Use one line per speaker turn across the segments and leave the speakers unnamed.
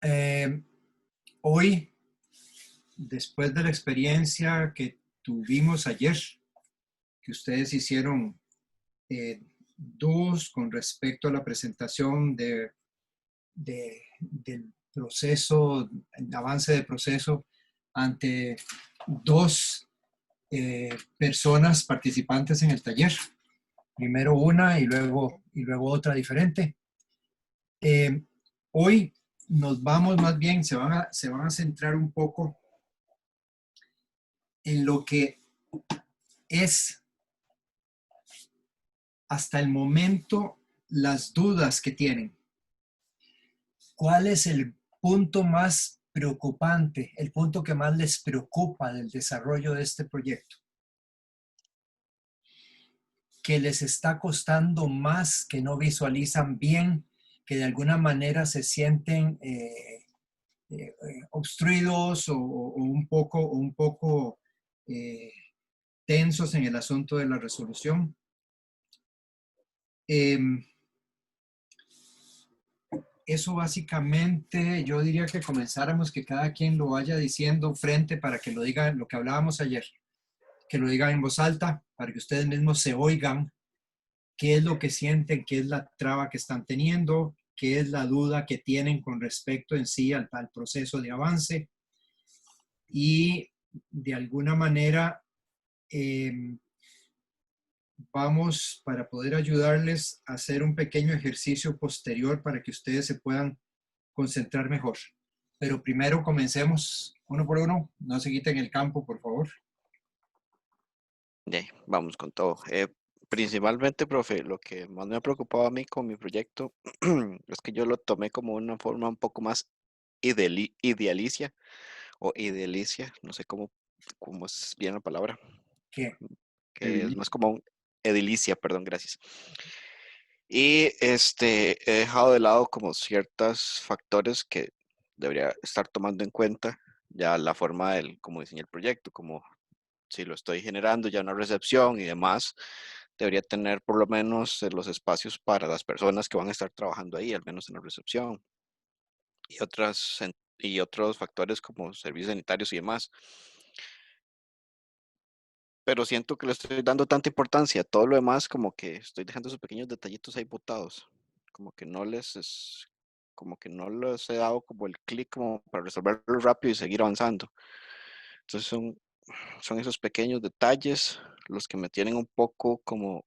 Eh, Hoy, después de la experiencia que tuvimos ayer, que ustedes hicieron dúos con respecto a la presentación del proceso, el avance del proceso ante dos personas participantes en el taller. Primero una y luego otra diferente. Eh, Hoy nos vamos más bien, se van a centrar un poco en lo que es hasta el momento las dudas que tienen. ¿Cuál es el punto más preocupante, el punto que más les preocupa del desarrollo de este proyecto? Que les está costando más, que no visualizan bien, que de alguna manera se sienten obstruidos o un poco eh, tensos en el asunto de la resolución. Eh, Eso básicamente, yo diría que comenzáramos que cada quien lo vaya diciendo frente para que lo diga, lo que hablábamos ayer, que lo digan en voz alta, para que ustedes mismos se oigan qué es lo que sienten, qué es la traba que están teniendo, qué es la duda que tienen con respecto en sí al proceso de avance y de alguna manera eh, vamos para poder ayudarles a hacer un pequeño ejercicio posterior para que ustedes se puedan concentrar mejor. Pero primero comencemos uno por uno, no se quiten el campo, por favor.
Vamos con todo. Principalmente, profe, lo que más me ha preocupado a mí con mi proyecto es que yo lo tomé como una forma un poco más idealicia o idealicia, no sé cómo es bien la palabra,
¿Qué?
que es más como un edilicia, perdón, gracias. Y he dejado de lado como ciertos factores que debería estar tomando en cuenta ya la forma del cómo diseñar el proyecto, como si lo estoy generando ya una recepción y demás, debería tener por lo menos los espacios para las personas que van a estar trabajando ahí, al menos en la recepción, y otros factores como servicios sanitarios y demás. Pero siento que le estoy dando tanta importancia a todo lo demás, como que estoy dejando esos pequeños detallitos ahí botados, como que no les es, como que no les he dado como el clic como para resolverlo rápido y seguir avanzando. Entonces son esos pequeños detalles los que me tienen un poco como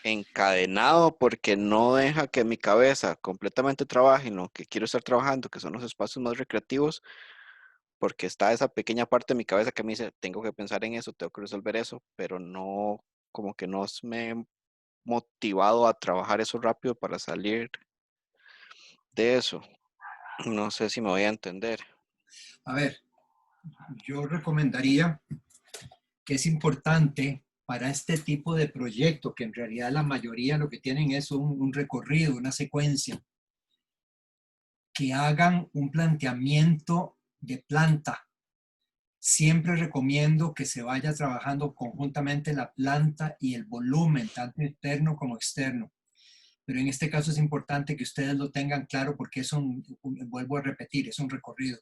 encadenado porque no deja que mi cabeza completamente trabaje en lo que quiero estar trabajando, que son los espacios más recreativos, porque está esa pequeña parte de mi cabeza que me dice, tengo que pensar en eso, tengo que resolver eso, pero no, como que no me he motivado a trabajar eso rápido para salir de eso. No sé si me voy a entender.
A ver, yo recomendaría que es importante para este tipo de proyecto, que en realidad la mayoría lo que tienen es un recorrido, una secuencia, que hagan un planteamiento de planta. Siempre recomiendo que se vaya trabajando conjuntamente la planta y el volumen, tanto interno como externo. Pero en este caso es importante que ustedes lo tengan claro porque vuelvo a repetir, es un recorrido.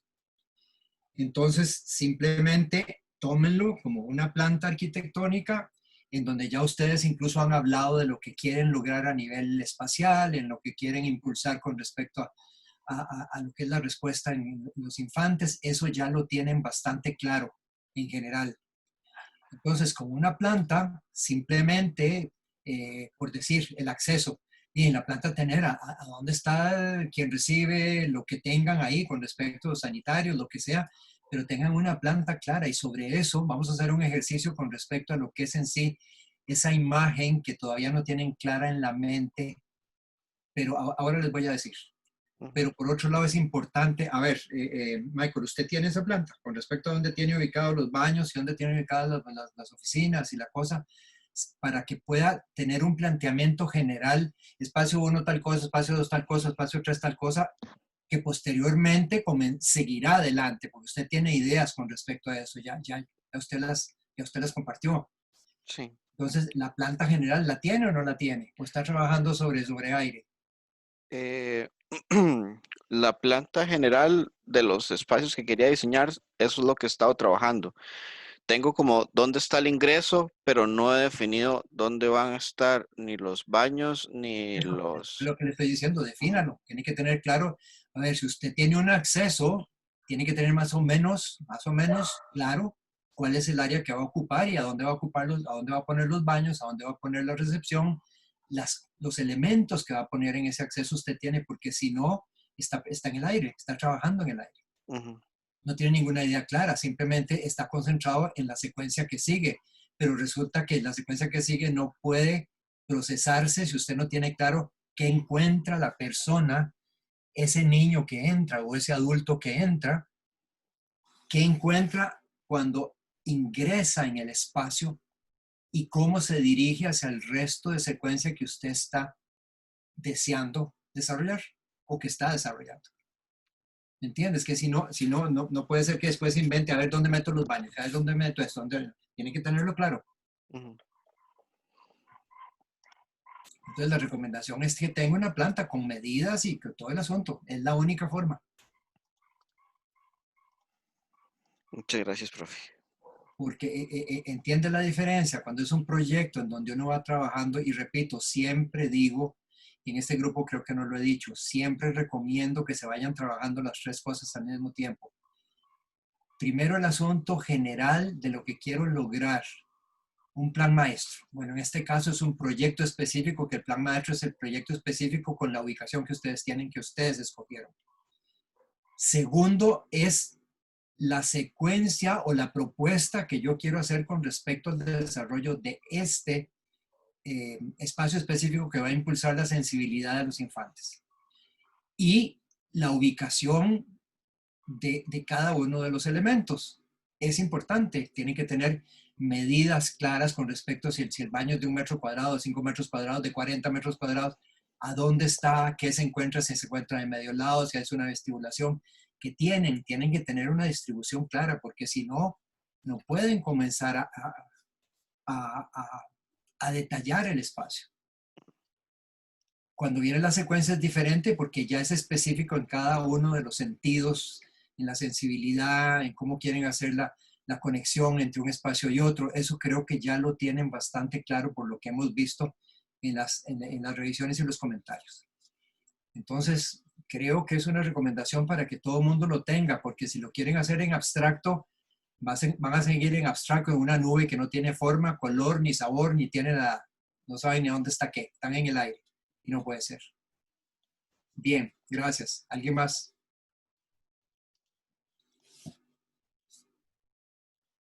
Entonces, simplemente tómenlo como una planta arquitectónica en donde ya ustedes incluso han hablado de lo que quieren lograr a nivel espacial, en lo que quieren impulsar con respecto a lo que es la respuesta en los infantes. Eso ya lo tienen bastante claro en general. Entonces, con una planta, simplemente, por decir, el acceso, y en la planta tener a dónde está quien recibe, lo que tengan ahí con respecto a los sanitarios, lo que sea, pero tengan una planta clara y sobre eso vamos a hacer un ejercicio con respecto a lo que es en sí esa imagen que todavía no tienen clara en la mente, pero ahora les voy a decir.
Ujú.
Pero por otro lado es importante, a ver, Michael, ¿usted tiene esa planta con respecto a dónde tiene ubicados los baños y dónde tiene ubicadas las oficinas y la cosa, para que pueda tener un planteamiento general, espacio 1 tal cosa, espacio 2 tal cosa, espacio 3 tal cosa, que posteriormente seguirá adelante, porque usted tiene ideas con respecto a eso, ya usted las compartió.
Sí.
Entonces, ¿la planta general la tiene o no la tiene? ¿O está trabajando sobre aire?
La planta general de los espacios que quería diseñar, eso es lo que he estado trabajando. Tengo como dónde está el ingreso, pero no he definido dónde van a estar ni los baños ni
Eso es
los...
lo que le estoy diciendo,
Ujú,
defínalo. Tiene que tener claro, a ver, si usted tiene un acceso, tiene que tener más o menos claro cuál es el área que va a ocupar y a dónde va a ocupar a dónde va a poner los baños, a dónde va a poner la recepción, los elementos que va a poner en ese acceso usted tiene, porque si no, está en el aire, está trabajando en el aire.
ujú,
No tiene ninguna idea clara, simplemente está concentrado en la secuencia que sigue, pero resulta que la secuencia que sigue no puede procesarse si usted no tiene claro qué encuentra la persona, ese niño que entra o ese adulto que entra, qué encuentra cuando ingresa en el espacio y cómo se dirige hacia el resto de secuencia que usted está deseando desarrollar o que está desarrollando. ¿Me entiendes? Que si no puede ser que después invente a ver dónde meto los baños, a ver dónde meto esto, dónde... Tiene que tenerlo claro.
ujú.
Entonces la recomendación es que tenga una planta con medidas y que todo el asunto. Es la única forma.
Muchas gracias, profe.
Porque entiende la diferencia cuando es un proyecto en donde uno va trabajando y repito, siempre digo, y en este grupo creo que no lo he dicho, siempre recomiendo que se vayan trabajando las tres cosas al mismo tiempo. Primero el asunto general de lo que quiero lograr, un plan maestro. Bueno, en este caso es un proyecto específico, que el plan maestro es el proyecto específico con la ubicación que ustedes tienen, que ustedes escogieron. Segundo es la secuencia o la propuesta que yo quiero hacer con respecto al desarrollo de este espacio específico que va a impulsar la sensibilidad de los infantes. Y la ubicación de cada uno de los elementos. Es importante, tienen que tener medidas claras con respecto a si el baño es de 1 metro cuadrado, de 5 metros cuadrados, de 40 metros cuadrados, a dónde está, qué se encuentra, si se encuentra de medio lado, si es una vestibulación, que tienen que tener una distribución clara, porque si no, no pueden comenzar a, a, a detallar el espacio. Cuando viene la secuencia es diferente porque ya es específico en cada uno de los sentidos, en la sensibilidad, en cómo quieren hacer la conexión entre un espacio y otro. Eso creo que ya lo tienen bastante claro por lo que hemos visto en las revisiones y los comentarios. Entonces, creo que es una recomendación para que todo el mundo lo tenga, porque si lo quieren hacer en abstracto, van a seguir en abstracto en una nube que no tiene forma, color, ni sabor, ni tiene nada. No saben ni dónde está qué, están en el aire y no puede ser. Bien, gracias. ¿Alguien más?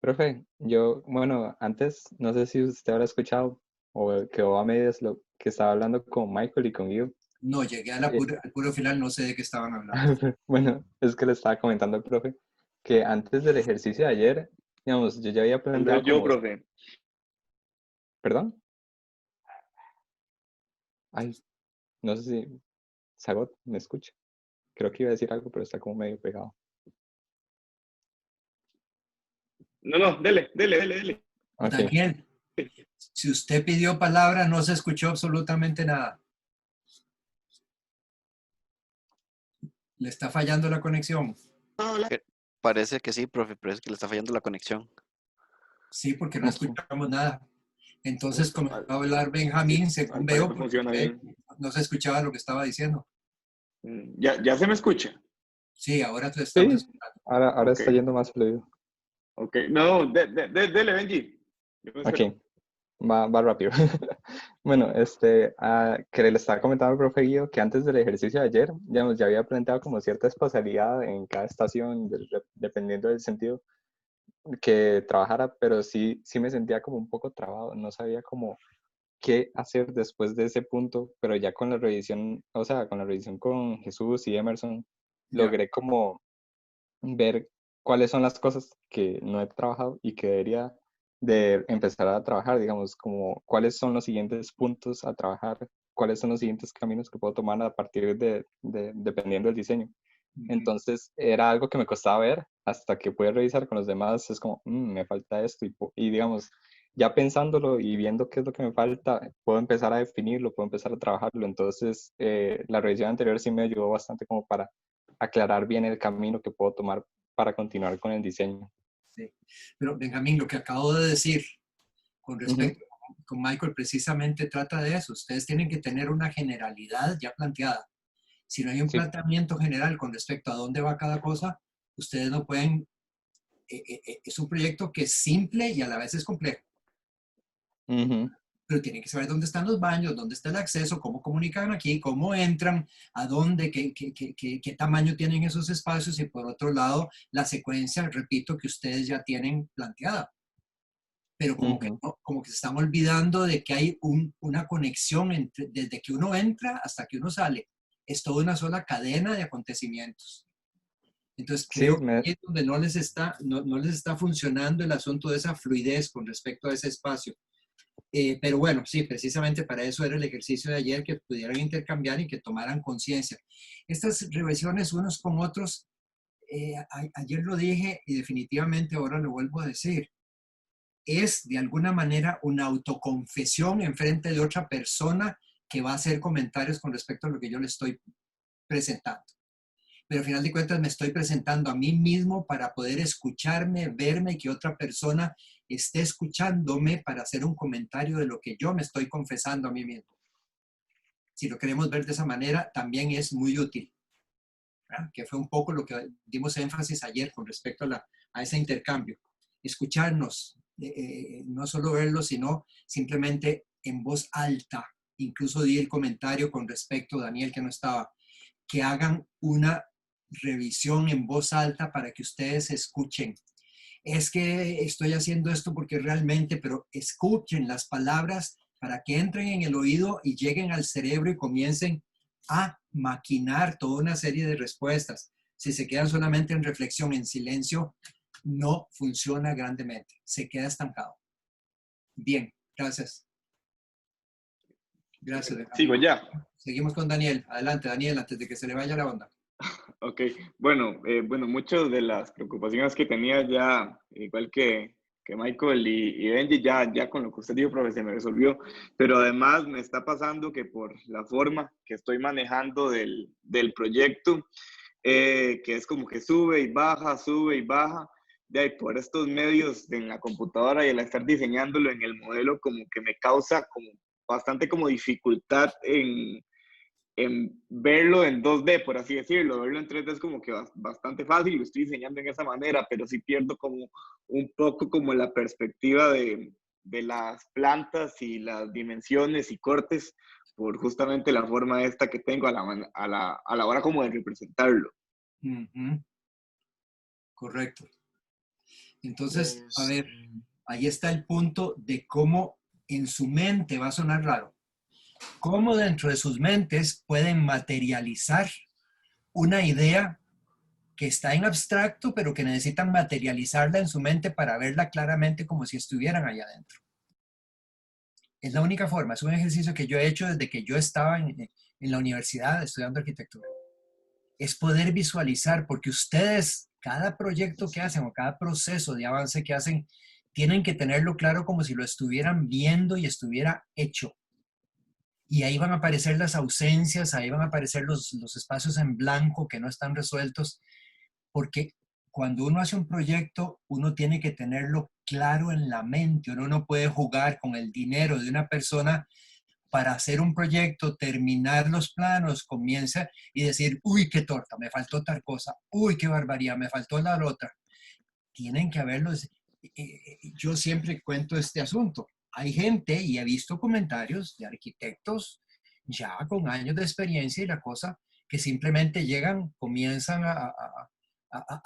Profe, yo, bueno, antes, no sé si usted habrá escuchado o quedó a medias lo que estaba hablando con Michael y con Guido.
No, llegué a
Eh,
al puro final, no sé de qué estaban hablando.
bueno, es que le estaba comentando al profe que antes del ejercicio de ayer, digamos, yo ya había planteado
Entonces yo,
como,
profe.
perdón, ay, no sé si Sagot me escucha. Creo que iba a decir algo, pero está como medio pegado.
No, no, dele.
Ok,
Daniel, si usted pidió palabra, no se escuchó absolutamente nada. Le está fallando la conexión.
Que- Parece que sí, profe, pero es que le está fallando la conexión.
Sí, porque no
ok.
escuchamos nada. Entonces comenzó a hablar
Sí,
Benjamín,
al
según veo,
parecer
porque
funciona bien.
no se escuchaba lo que estaba diciendo.
Ya se me escucha.
Sí, ahora te estamos
Sí,
escuchando.
ahora
Ok,
está yendo más fluido.
ok. No, dele, Benji. Yo me
Ok,
espero.
va rápido. Bueno, que le estaba comentando al profe Guido que antes del ejercicio de ayer, digamos, ya había planteado como cierta espacialidad en cada estación, dependiendo del sentido que trabajara, pero sí me sentía como un poco trabado, no sabía como qué hacer después de ese punto, pero ya con la revisión, o sea, con la revisión con Jesús y Emerson,
Ya.
logré como ver cuáles son las cosas que no he trabajado y que debería de empezar a trabajar, digamos, como cuáles son los siguientes puntos a trabajar, cuáles son los siguientes caminos que puedo tomar a partir dependiendo del diseño.
Ujú.
Entonces era algo que me costaba ver hasta que pude revisar con los demás, es como, me falta esto y digamos, ya pensándolo y viendo qué es lo que me falta, puedo empezar a definirlo, puedo empezar a trabajarlo. Entonces, la revisión anterior sí me ayudó bastante como para aclarar bien el camino que puedo tomar para continuar con el diseño.
Sí. Pero Benjamín, lo que acabo de decir con
Ujú.
respecto con Michael precisamente trata de eso. Ustedes tienen que tener una generalidad ya planteada. Si no hay un
Sí.
planteamiento general con respecto a dónde va cada cosa, ustedes no pueden. Es un proyecto que es simple y a la vez es complejo.
Ujú.
Pero tienen que saber dónde están los baños, dónde está el acceso, cómo comunican aquí, cómo entran, a dónde, qué tamaño tienen esos espacios y por otro lado, la secuencia, repito, que ustedes ya tienen planteada. Pero como que,
Ujú.
no, como que se están olvidando de que hay una conexión desde que uno entra hasta que uno sale. Es toda una sola cadena de acontecimientos. Entonces
Sí,
creo que ahí es donde no les está funcionando el asunto de esa fluidez con respecto a ese espacio. Pero bueno, sí, precisamente para eso era el ejercicio de ayer, que pudieran intercambiar y que tomaran conciencia. Estas revisiones unos con otros, ayer lo dije y definitivamente ahora lo vuelvo a decir, es de alguna manera una autoconfesión en frente de otra persona que va a hacer comentarios con respecto a lo que yo le estoy presentando. Pero al final de cuentas me estoy presentando a mí mismo para poder escucharme, verme y que otra persona esté escuchándome para hacer un comentario de lo que yo me estoy confesando a mí mismo. Si lo queremos ver de esa manera, también es muy útil, ¿verdad? Que fue un poco lo que dimos énfasis ayer con respecto a ese intercambio. Escucharnos, no solo verlo, sino simplemente en voz alta. Incluso di el comentario con respecto, Daniel, que no estaba, que hagan una revisión en voz alta para que ustedes escuchen. Es que estoy haciendo esto porque realmente, pero escuchen las palabras para que entren en el oído y lleguen al cerebro y comiencen a maquinar toda una serie de respuestas. Si se quedan solamente en reflexión, en silencio, no funciona grandemente, se queda estancado. Bien, gracias. Gracias,
Sigo
Benjamín.
ya.
Seguimos con Daniel. Adelante, Daniel, antes de que se le vaya la onda.
Ok, bueno, muchas de las preocupaciones que tenía ya, igual que Michael y Benji, ya con lo que usted dijo, profe, se me resolvió, pero además me está pasando que por la forma que estoy manejando del proyecto, que es como que sube y baja, de ahí por estos medios en la computadora y al estar diseñándolo en el modelo, como que me causa como bastante como dificultad en verlo en 2D, por así decirlo. Verlo en 3D es como que bastante fácil, lo estoy diseñando en esa manera, pero sí pierdo como un poco como la perspectiva de las plantas y las dimensiones y cortes por justamente la forma esta que tengo a la hora como de representarlo.
Correcto. Entonces, a ver, ahí está el punto de cómo en su mente, va a sonar raro, cómo dentro de sus mentes pueden materializar una idea que está en abstracto, pero que necesitan materializarla en su mente para verla claramente como si estuvieran allá adentro. Es la única forma, es un ejercicio que yo he hecho desde que yo estaba en la universidad estudiando arquitectura. Es poder visualizar, porque ustedes, cada proyecto que hacen o cada proceso de avance que hacen, tienen que tenerlo claro como si lo estuvieran viendo y estuviera hecho. Y ahí van a aparecer las ausencias, ahí van a aparecer los espacios en blanco que no están resueltos, porque cuando uno hace un proyecto, uno tiene que tenerlo claro en la mente. Uno no puede jugar con el dinero de una persona para hacer un proyecto, terminar los planos, comienza y decir, uy, qué torta, me faltó tal cosa, uy, qué barbaridad, me faltó la otra. Tienen que haberlos. Yo siempre cuento este asunto. Hay gente, y he visto comentarios de arquitectos ya con años de experiencia y la cosa, que simplemente llegan, comienzan a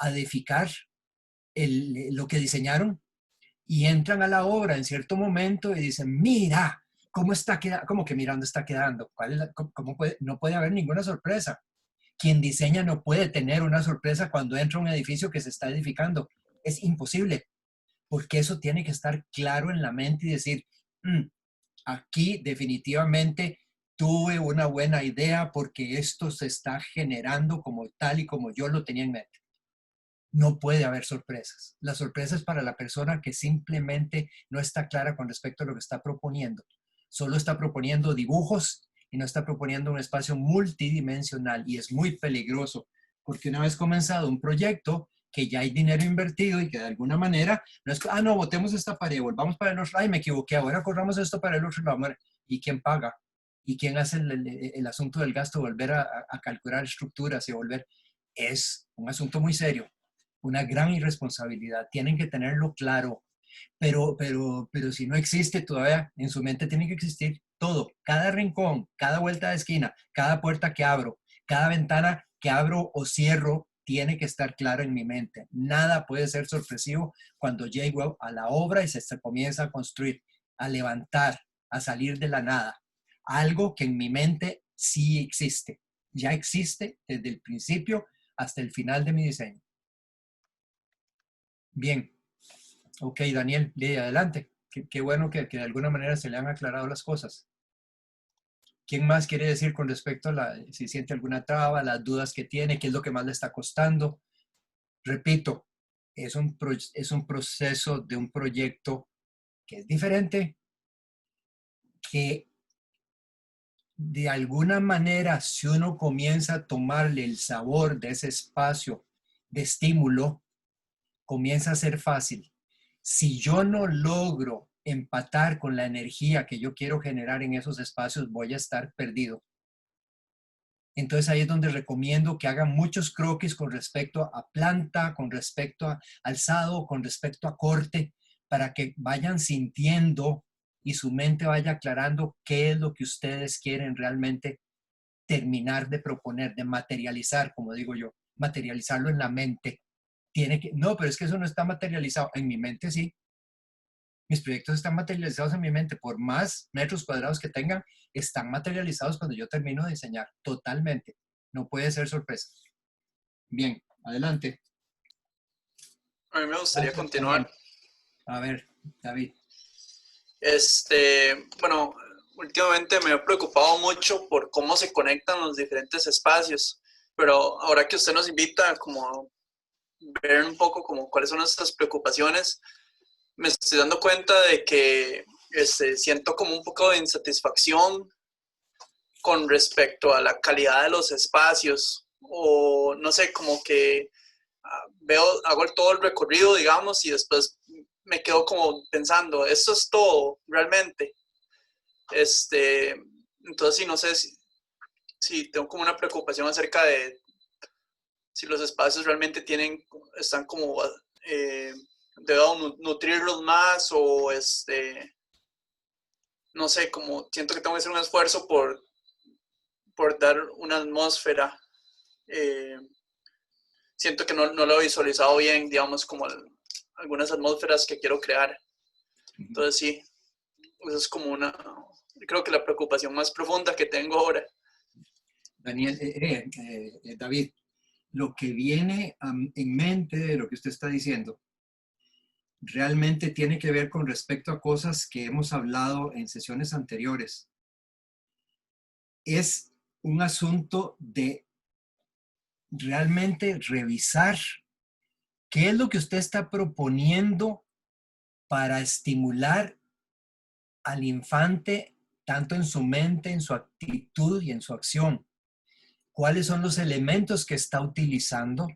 edificar lo que diseñaron y entran a la obra en cierto momento y dicen, mira, ¿cómo está quedando? ¿Cómo que mirando está quedando? ¿Cómo puede? No puede haber ninguna sorpresa. Quien diseña no puede tener una sorpresa cuando entra a un edificio que se está edificando. Es imposible, porque eso tiene que estar claro en la mente y decir, aquí definitivamente tuve una buena idea porque esto se está generando como tal y como yo lo tenía en mente. No puede haber sorpresas. La sorpresa es para la persona que simplemente no está clara con respecto a lo que está proponiendo. Solo está proponiendo dibujos y no está proponiendo un espacio multidimensional, y es muy peligroso porque una vez comenzado un proyecto que ya hay dinero invertido y que de alguna manera no es, no, botemos esta pared, volvamos para el otro, ay, me equivoqué, ahora corramos esto para el otro lado. ¿Y quién paga? ¿Y quién hace el asunto del gasto? Volver a calcular estructuras y volver. Es un asunto muy serio, una gran irresponsabilidad. Tienen que tenerlo claro. Pero si no existe todavía, en su mente tiene que existir todo, cada rincón, cada vuelta de esquina, cada puerta que abro, cada ventana que abro o cierro, tiene que estar claro en mi mente. Nada puede ser sorpresivo cuando llego a la obra y se comienza a construir, a levantar, a salir de la nada. Algo que en mi mente sí existe, ya existe desde el principio hasta el final de mi diseño. Bien. Ok, Daniel, adelante. Qué bueno que de alguna manera se le han aclarado las cosas. ¿Quién más quiere decir con respecto a si siente alguna traba, las dudas que tiene, qué es lo que más le está costando? Repito, es un proceso de un proyecto que es diferente, que de alguna manera, si uno comienza a tomarle el sabor de ese espacio de estímulo, comienza a ser fácil. Si yo no logro empatar con la energía que yo quiero generar en esos espacios, voy a estar perdido. Entonces ahí es donde recomiendo que hagan muchos croquis con respecto a planta, con respecto a alzado, con respecto a corte, para que vayan sintiendo y su mente vaya aclarando qué es lo que ustedes quieren realmente terminar de proponer, de materializar, como digo yo, materializarlo en la mente. No, pero es que eso no está materializado. En mi mente sí. Mis proyectos están materializados en mi mente. Por más metros cuadrados que tengan, están materializados cuando yo termino de diseñar. Totalmente. No puede ser sorpresa. Bien, adelante.
A mí me gustaría
Gracias,
continuar.
Daniel. A ver, David.
Bueno, últimamente me he preocupado mucho por cómo se conectan los diferentes espacios, pero ahora que usted nos invita como a ver un poco como cuáles son nuestras preocupaciones, me estoy dando cuenta de que siento como un poco de insatisfacción con respecto a la calidad de los espacios, o no sé, como que hago todo el recorrido, digamos, y después me quedo como pensando, ¿esto es todo realmente? Entonces, sí, no sé si tengo como una preocupación acerca de si los espacios realmente están como, debo nutrirlos más, o no sé, como siento que tengo que hacer un esfuerzo por dar una atmósfera. Siento que no lo he visualizado bien, digamos, como algunas atmósferas que quiero crear. Entonces sí, eso es como creo que la preocupación más profunda que tengo ahora.
Daniel, David, lo que viene en mente de lo que usted está diciendo realmente tiene que ver con respecto a cosas que hemos hablado en sesiones anteriores. Es un asunto de realmente revisar qué es lo que usted está proponiendo para estimular al infante, tanto en su mente, en su actitud y en su acción. ¿Cuáles son los elementos que está utilizando?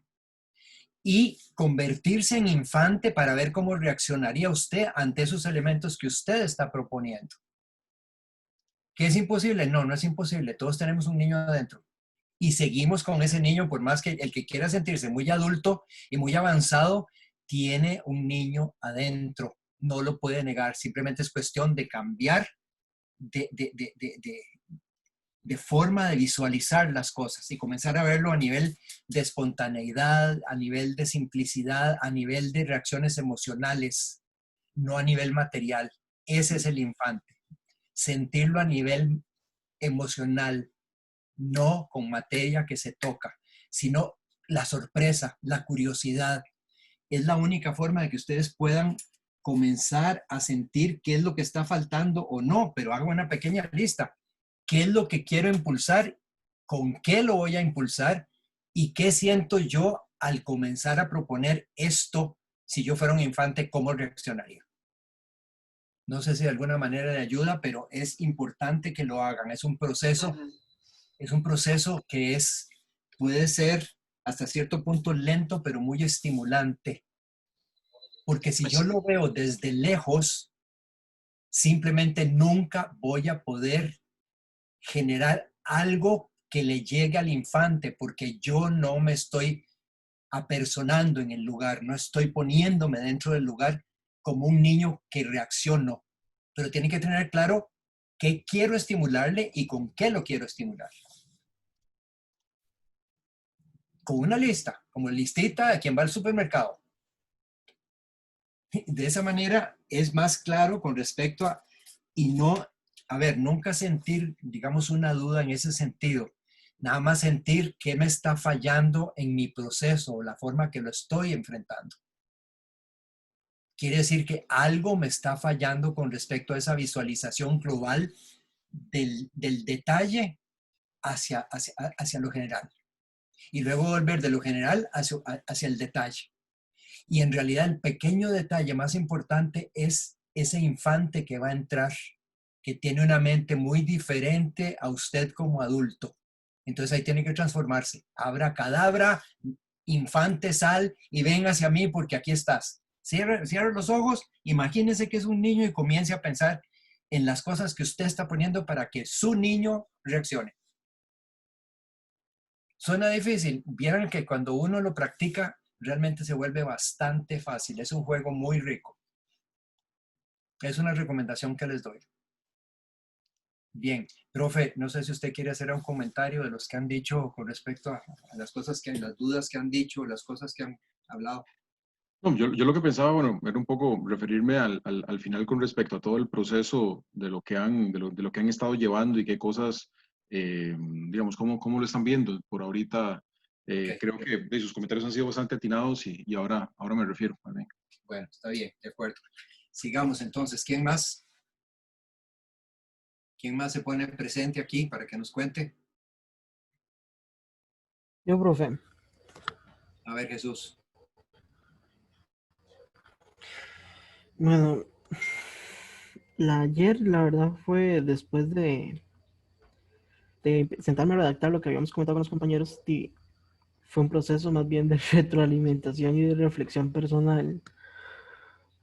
Y convertirse en infante para ver cómo reaccionaría usted ante esos elementos que usted está proponiendo. ¿Qué es imposible? No, no es imposible. Todos tenemos un niño adentro. Y seguimos con ese niño, por más que el que quiera sentirse muy adulto y muy avanzado, tiene un niño adentro. No lo puede negar. Simplemente es cuestión de cambiar de forma de visualizar las cosas y comenzar a verlo a nivel de espontaneidad, a nivel de simplicidad, a nivel de reacciones emocionales, no a nivel material. Ese es el infante. Sentirlo a nivel emocional, no con materia que se toca, sino la sorpresa, la curiosidad. Es la única forma de que ustedes puedan comenzar a sentir qué es lo que está faltando o no, pero hagan una pequeña lista. ¿Qué es lo que quiero impulsar? ¿Con qué lo voy a impulsar? ¿Y qué siento yo al comenzar a proponer esto, si yo fuera un infante, ¿cómo reaccionaría? No sé si de alguna manera le ayuda, pero es importante que lo hagan. Es un proceso que puede ser hasta cierto punto lento, pero muy estimulante. Porque si yo lo veo desde lejos, simplemente nunca voy a poder generar algo que le llegue al infante, porque yo no me estoy apersonando en el lugar, no estoy poniéndome dentro del lugar como un niño que reacciono. Pero tiene que tener claro qué quiero estimularle y con qué lo quiero estimular. Con una lista, como listita de quien va al supermercado. De esa manera es más claro con respecto a, y no, a ver, nunca sentir, digamos, una duda en ese sentido. Nada más sentir qué me está fallando en mi proceso o la forma que lo estoy enfrentando. Quiere decir que algo me está fallando con respecto a esa visualización global del detalle hacia lo general. Y luego volver de lo general hacia el detalle. Y en realidad el pequeño detalle más importante es ese infante que va a entrar, que tiene una mente muy diferente a usted como adulto. Entonces ahí tiene que transformarse. Abracadabra, infante, sal y ven hacia mí porque aquí estás. Cierre los ojos, imagínese que es un niño y comience a pensar en las cosas que usted está poniendo para que su niño reaccione. Suena difícil. Vieron que cuando uno lo practica, realmente se vuelve bastante fácil. Es un juego muy rico. Es una recomendación que les doy. Bien, profe, no sé si usted quiere hacer un comentario de los que han dicho con respecto a las cosas que, las dudas que han dicho, las cosas que han hablado.
No, yo lo que pensaba, bueno, era un poco referirme al final con respecto a todo el proceso de lo que de lo que han estado llevando y qué cosas, digamos, cómo lo están viendo. Por ahorita,
Okay.
creo que sus comentarios han sido bastante atinados y ahora me refiero. ¿Vale?
Bueno, está bien, de acuerdo. Sigamos entonces. ¿Quién más? ¿Quién más se pone presente aquí para que nos cuente?
Yo, profe.
A ver, Jesús.
Bueno, ayer la verdad fue después de sentarme a redactar lo que habíamos comentado con los compañeros, y fue un proceso más bien de retroalimentación y de reflexión personal,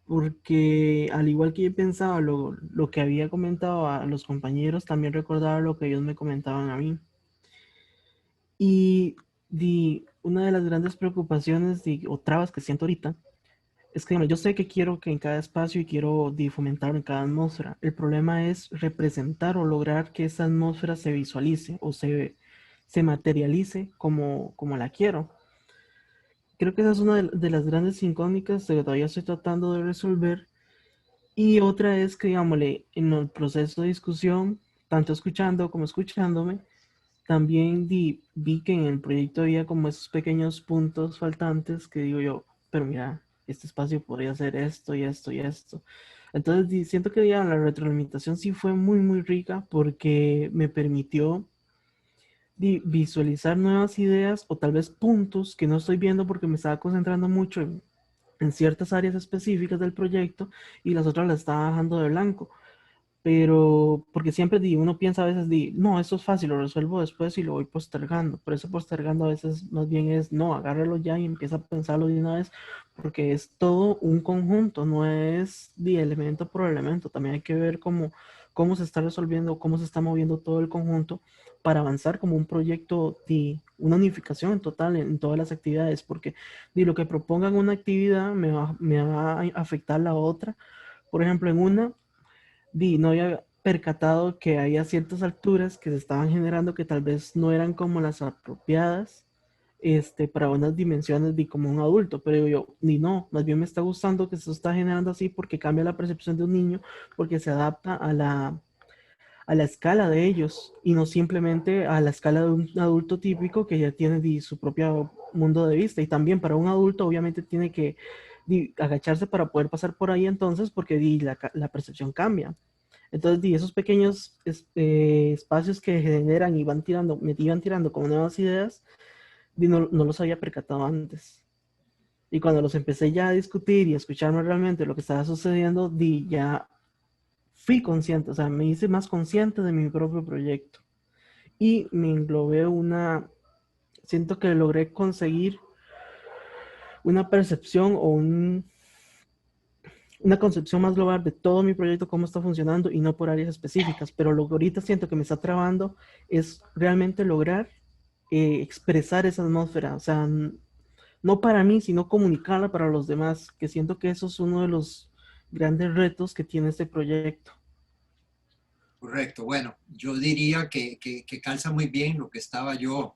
porque al igual que yo pensaba lo que había comentado a los compañeros, también recordaba lo que ellos me comentaban a mí. Y una de las grandes preocupaciones o trabas que siento ahorita es que digamos, yo sé que quiero que en cada espacio y quiero fomentar en cada atmósfera. El problema es representar o lograr que esa atmósfera se visualice o se materialice como la quiero. Creo que esa es una de las grandes incógnitas que todavía estoy tratando de resolver. Y otra es que, digámosle, en el proceso de discusión, tanto escuchando como escuchándome, también vi que en el proyecto había como esos pequeños puntos faltantes que digo yo, pero mira, este espacio podría hacer esto y esto y esto. Entonces siento que la retroalimentación sí fue muy, muy rica porque me permitió visualizar nuevas ideas o tal vez puntos que no estoy viendo porque me estaba concentrando mucho en ciertas áreas específicas del proyecto y las otras las estaba dejando de blanco. Pero, porque siempre uno piensa a veces, no, esto es fácil, lo resuelvo después y lo voy postergando. Pero eso postergando a veces más bien es, no, agárralo ya y empieza a pensarlo de una vez, porque es todo un conjunto, no es elemento por elemento. También hay que ver cómo se está resolviendo, cómo se está moviendo todo el conjunto para avanzar como un proyecto de una unificación en total en todas las actividades, porque lo que propongan una actividad me va a afectar la otra. Por ejemplo, en una no había percatado que había ciertas alturas que se estaban generando que tal vez no eran como las apropiadas para unas dimensiones como un adulto, pero yo, no, más bien me está gustando que eso está generando así porque cambia la percepción de un niño, porque se adapta a la escala de ellos y no simplemente a la escala de un adulto típico que ya tiene su propio mundo de vista. Y también para un adulto obviamente tiene que agacharse para poder pasar por ahí entonces porque la percepción cambia. Entonces esos pequeños espacios que generan y me iban tirando como nuevas ideas, no los había percatado antes. Y cuando los empecé ya a discutir y a escucharme realmente lo que estaba sucediendo, ya fui consciente, o sea, me hice más consciente de mi propio proyecto. Y me englobé siento que logré conseguir una percepción o una concepción más global de todo mi proyecto, cómo está funcionando y no por áreas específicas. Pero lo que ahorita siento que me está trabando es realmente lograr expresar esa atmósfera, o sea, no para mí, sino comunicarla para los demás, que siento que eso es uno de los grandes retos que tiene este proyecto.
Correcto. Bueno, yo diría que calza muy bien lo que estaba yo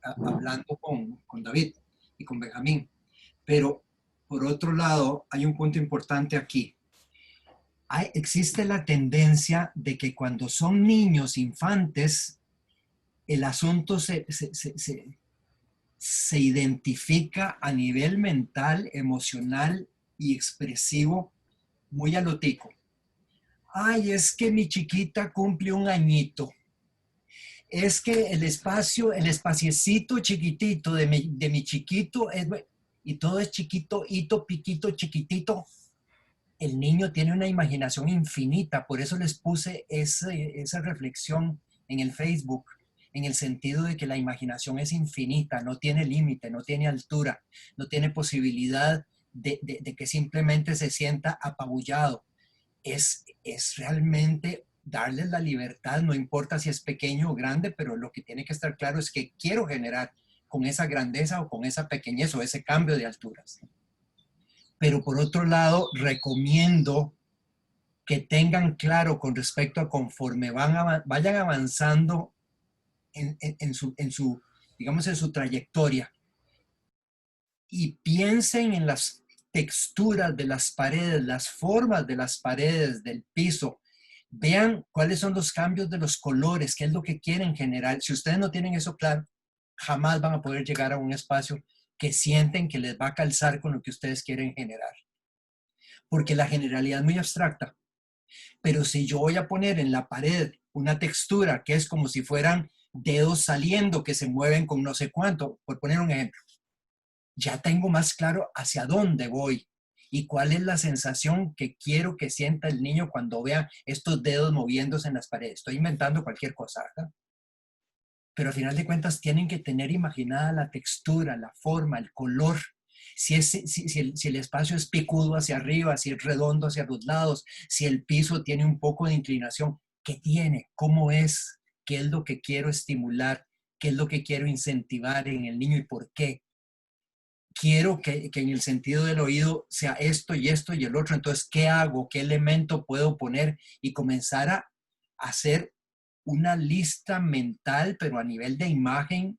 hablando con David y con Benjamín. Pero, por otro lado, hay un punto importante aquí. Existe la tendencia de que cuando son niños, infantes, el asunto se identifica a nivel mental, emocional y expresivo muy a lo tico. Ay, es que mi chiquita cumple un añito. Es que el espaciecito chiquitito de mi chiquito, y todo es chiquito, hito, piquito, chiquitito. El niño tiene una imaginación infinita, por eso les puse esa reflexión en el Facebook, en el sentido de que la imaginación es infinita, no tiene límite, no tiene altura, no tiene posibilidad de que simplemente se sienta apabullado. Es realmente darles la libertad, no importa si es pequeño o grande, pero lo que tiene que estar claro es que quiero generar con esa grandeza o con esa pequeñez o ese cambio de alturas. Pero por otro lado, recomiendo que tengan claro con respecto a conforme vayan avanzando en su trayectoria y piensen en las texturas de las paredes, las formas de las paredes, del piso. Vean cuáles son los cambios de los colores, qué es lo que quieren generar. Si ustedes no tienen eso claro, jamás van a poder llegar a un espacio que sienten que les va a calzar con lo que ustedes quieren generar. Porque la generalidad es muy abstracta. Pero si yo voy a poner en la pared una textura que es como si fueran dedos saliendo que se mueven con no sé cuánto, por poner un ejemplo, ya tengo más claro hacia dónde voy y cuál es la sensación que quiero que sienta el niño cuando vea estos dedos moviéndose en las paredes. Estoy inventando cualquier cosa, ¿verdad? Pero al final de cuentas tienen que tener imaginada la textura, la forma, el color. Si el espacio es picudo hacia arriba, si es redondo hacia los lados, si el piso tiene un poco de inclinación, ¿qué tiene? ¿Cómo es? ¿Qué es lo que quiero estimular? ¿Qué es lo que quiero incentivar en el niño y por qué? Quiero que en el sentido del oído sea esto y el otro. Entonces, ¿qué hago? ¿Qué elemento puedo poner? Y comenzar a hacer una lista mental, pero a nivel de imagen,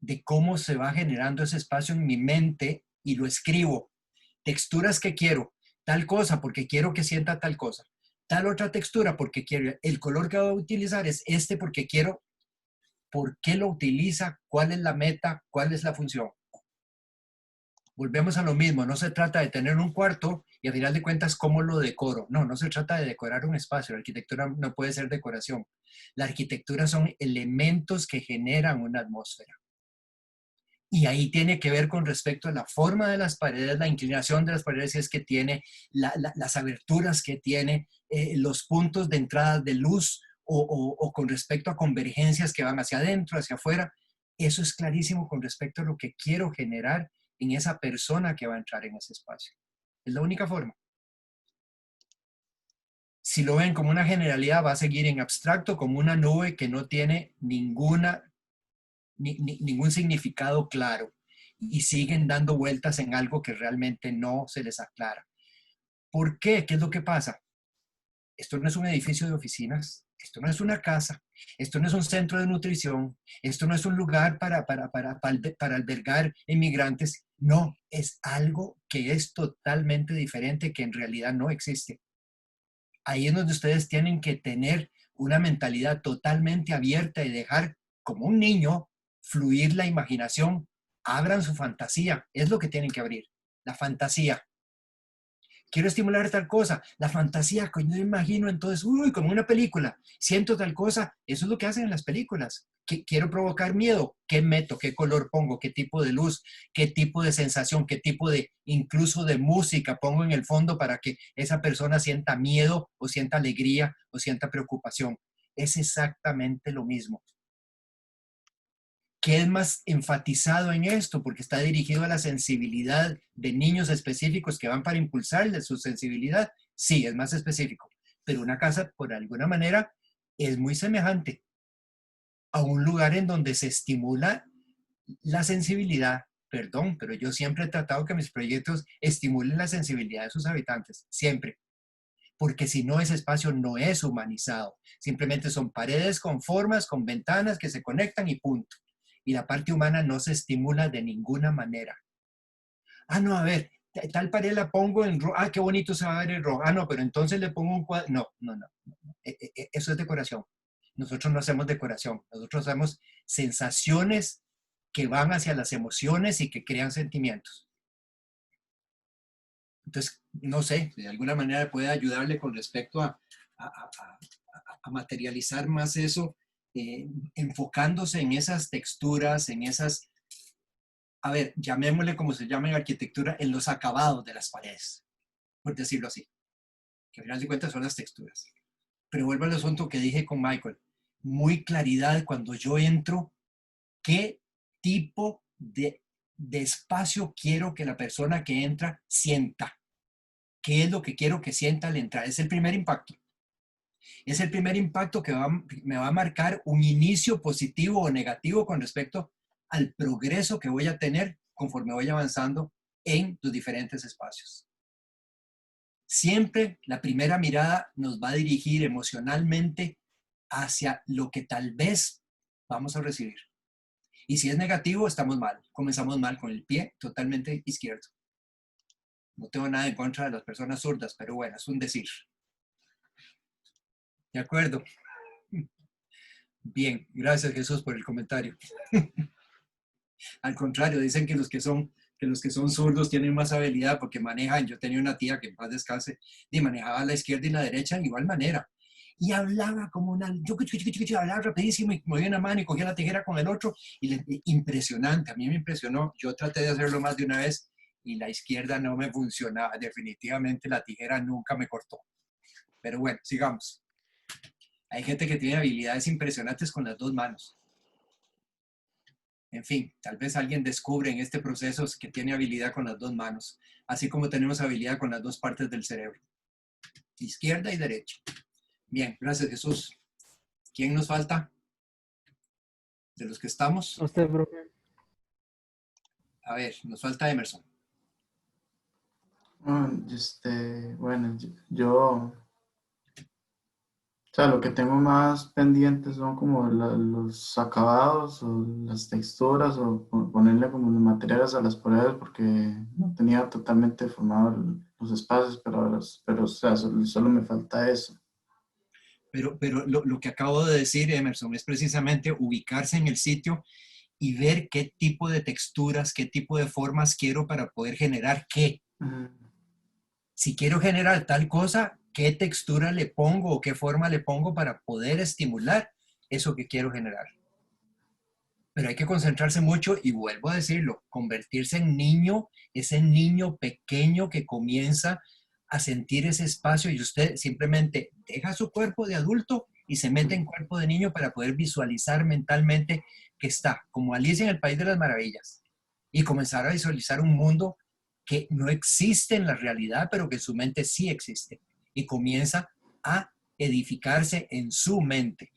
de cómo se va generando ese espacio en mi mente y lo escribo. Texturas que quiero, tal cosa porque quiero que sienta tal cosa, tal otra textura porque quiero, el color que voy a utilizar es este porque quiero, ¿por qué lo utiliza? ¿Cuál es la meta? ¿Cuál es la función? Volvemos a lo mismo, no se trata de tener un cuarto y a final de cuentas cómo lo decoro. No, no se trata de decorar un espacio, la arquitectura no puede ser decoración. La arquitectura son elementos que generan una atmósfera. Y ahí tiene que ver con respecto a la forma de las paredes, la inclinación de las paredes, si es que tiene, las aberturas que tiene, los puntos de entrada de luz o con respecto a convergencias que van hacia adentro, hacia afuera. Eso es clarísimo con respecto a lo que quiero generar en esa persona que va a entrar en ese espacio. Es la única forma. Si lo ven como una generalidad, va a seguir en abstracto, como una nube que no tiene ningún significado claro y siguen dando vueltas en algo que realmente no se les aclara. ¿Por qué? ¿Qué es lo que pasa? Esto no es un edificio de oficinas, esto no es una casa, esto no es un centro de nutrición, esto no es un lugar para albergar inmigrantes. No, es algo que es totalmente diferente, que en realidad no existe. Ahí es donde ustedes tienen que tener una mentalidad totalmente abierta y dejar, como un niño, fluir la imaginación. Abran su fantasía, es lo que tienen que abrir, la fantasía. quiero estimular tal cosa, la fantasía, que yo imagino, entonces, uy, como una película, siento tal cosa, eso es lo que hacen en las películas. Quiero provocar miedo, ¿qué meto? ¿Qué color pongo? ¿Qué tipo de luz? ¿Qué tipo de sensación? ¿Qué tipo de, incluso de música pongo en el fondo para que esa persona sienta miedo o sienta alegría o sienta preocupación? Es exactamente lo mismo. ¿Qué es más enfatizado en esto? Porque está dirigido a la sensibilidad de niños específicos que van para impulsarles su sensibilidad. Sí, es más específico. Pero una casa, por alguna manera, es muy semejante a un lugar en donde se estimula la sensibilidad. Perdón, pero yo siempre he tratado que mis proyectos estimulen la sensibilidad de sus habitantes. Siempre. Porque si no, ese espacio no es humanizado. Simplemente son paredes con formas, con ventanas que se conectan y punto. Y la parte humana no se estimula de ninguna manera. Ah, no, a ver, tal pared la pongo en rojo. Ah, qué bonito se va a ver en rojo. Ah, no, pero entonces le pongo un cuadro. No, no, no. Eso es decoración. Nosotros no hacemos decoración. Nosotros hacemos sensaciones que van hacia las emociones y que crean sentimientos. Entonces, no sé, de alguna manera puede ayudarle con respecto a materializar más eso, enfocándose en esas texturas, en esas, a ver, llamémosle como se llama en arquitectura, en los acabados de las paredes, por decirlo así, que al final de cuentas son las texturas. Pero vuelvo al asunto que dije con Michael, muy claridad cuando yo entro, qué tipo de espacio quiero que la persona que entra sienta. ¿Qué es lo que quiero que sienta al entrar? Es el primer impacto. Es el primer impacto que me va a marcar un inicio positivo o negativo con respecto al progreso que voy a tener conforme voy avanzando en los diferentes espacios. Siempre la primera mirada nos va a dirigir emocionalmente hacia lo que tal vez vamos a recibir. Y si es negativo, estamos mal. Comenzamos mal con el pie totalmente izquierdo. No tengo nada en contra de las personas zurdas, pero bueno, es un decir. ¿De acuerdo? Bien, gracias Jesús por el comentario. Al contrario, dicen que los que son zurdos tienen más habilidad porque manejan. Yo tenía una tía que en paz descanse y manejaba a la izquierda y la derecha de igual manera. Y hablaba como una... Yo hablaba rapidísimo y movía una mano y cogía la tijera con el otro. Impresionante, a mí me impresionó. Yo traté de hacerlo más de una vez y la izquierda no me funcionaba. Definitivamente la tijera nunca me cortó. Pero bueno, sigamos. Hay gente que tiene habilidades impresionantes con las dos manos. En fin, tal vez alguien descubre en este proceso que tiene habilidad con las dos manos, así como tenemos habilidad con las dos partes del cerebro, izquierda y derecha. Bien, gracias Jesús. ¿Quién nos falta? ¿De los que estamos?
Usted, profe.
A ver, nos falta Emerson.
Bueno, yo, o sea, lo que tengo más pendientes son como los acabados o las texturas o ponerle como los materiales a las paredes porque no tenía totalmente formado los espacios, pero o sea, solo me falta eso.
Pero lo que acabo de decir, Emerson, es precisamente ubicarse en el sitio y ver qué tipo de texturas, qué tipo de formas quiero para poder generar qué. Si quiero generar tal cosa, ¿qué textura le pongo o qué forma le pongo para poder estimular eso que quiero generar? Pero hay que concentrarse mucho y vuelvo a decirlo, convertirse en niño, ese niño pequeño que comienza a sentir ese espacio y usted simplemente deja su cuerpo de adulto y se mete en cuerpo de niño para poder visualizar mentalmente que está como Alicia en el País de las Maravillas y comenzar a visualizar un mundo que no existe en la realidad, pero que en su mente sí existe y comienza a edificarse en su mente.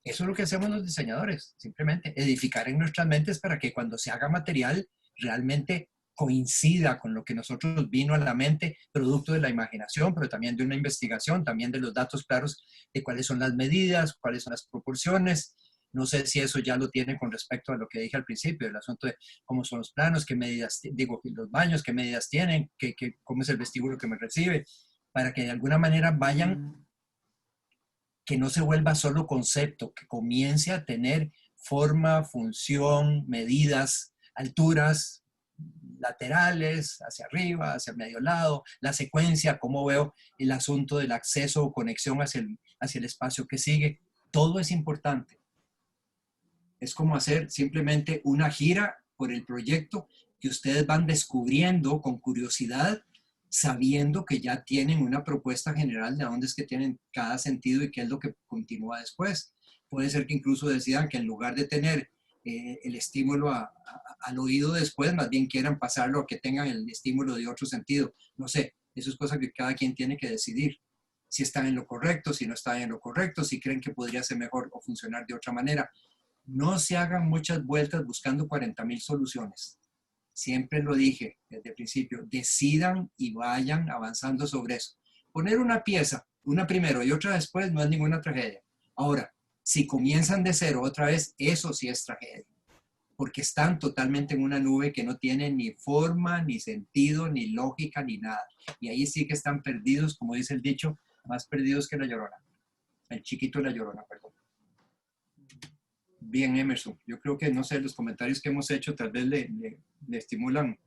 Eso es lo que hacemos los diseñadores, simplemente edificar en nuestras mentes para que cuando se haga material realmente coincida con lo que nosotros vino a la mente, producto de la imaginación, pero también de una investigación, también de los datos claros de cuáles son las medidas, cuáles son las proporciones. No sé si eso ya lo tiene con respecto a lo que dije al principio, el asunto de cómo son los planos, qué medidas, digo, los baños, qué medidas tienen, cómo es el vestíbulo que me recibe, para que de alguna manera vayan, que no se vuelva solo concepto, que comience a tener forma, función, medidas, alturas, laterales, hacia arriba, hacia el medio lado, la secuencia, cómo veo el asunto del acceso o conexión hacia el espacio que sigue. Todo es importante. Es como hacer simplemente una gira por el proyecto que ustedes van descubriendo con curiosidad, sabiendo que ya tienen una propuesta general de dónde es que tienen cada sentido y qué es lo que continúa después. Puede ser que incluso decidan que en lugar de tener el estímulo al oído después, más bien quieran pasarlo a que tengan el estímulo de otro sentido. No sé, eso es cosa que cada quien tiene que decidir. Si están en lo correcto, si no están en lo correcto, si creen que podría ser mejor o funcionar de otra manera. No se hagan muchas vueltas buscando 40.000 soluciones. Siempre lo dije desde el principio, decidan y vayan avanzando sobre eso. Poner una pieza, una primero y otra después, no es ninguna tragedia. Ahora, si comienzan de cero otra vez, eso sí es tragedia, porque están totalmente en una nube que no tiene ni forma, ni sentido, ni lógica, ni nada. Y ahí sí que están perdidos, como dice el dicho, más perdidos que la Llorona. El chiquito de la Llorona, perdón. Bien, Emerson. Yo creo que, no sé, los comentarios que hemos hecho tal vez le estimulan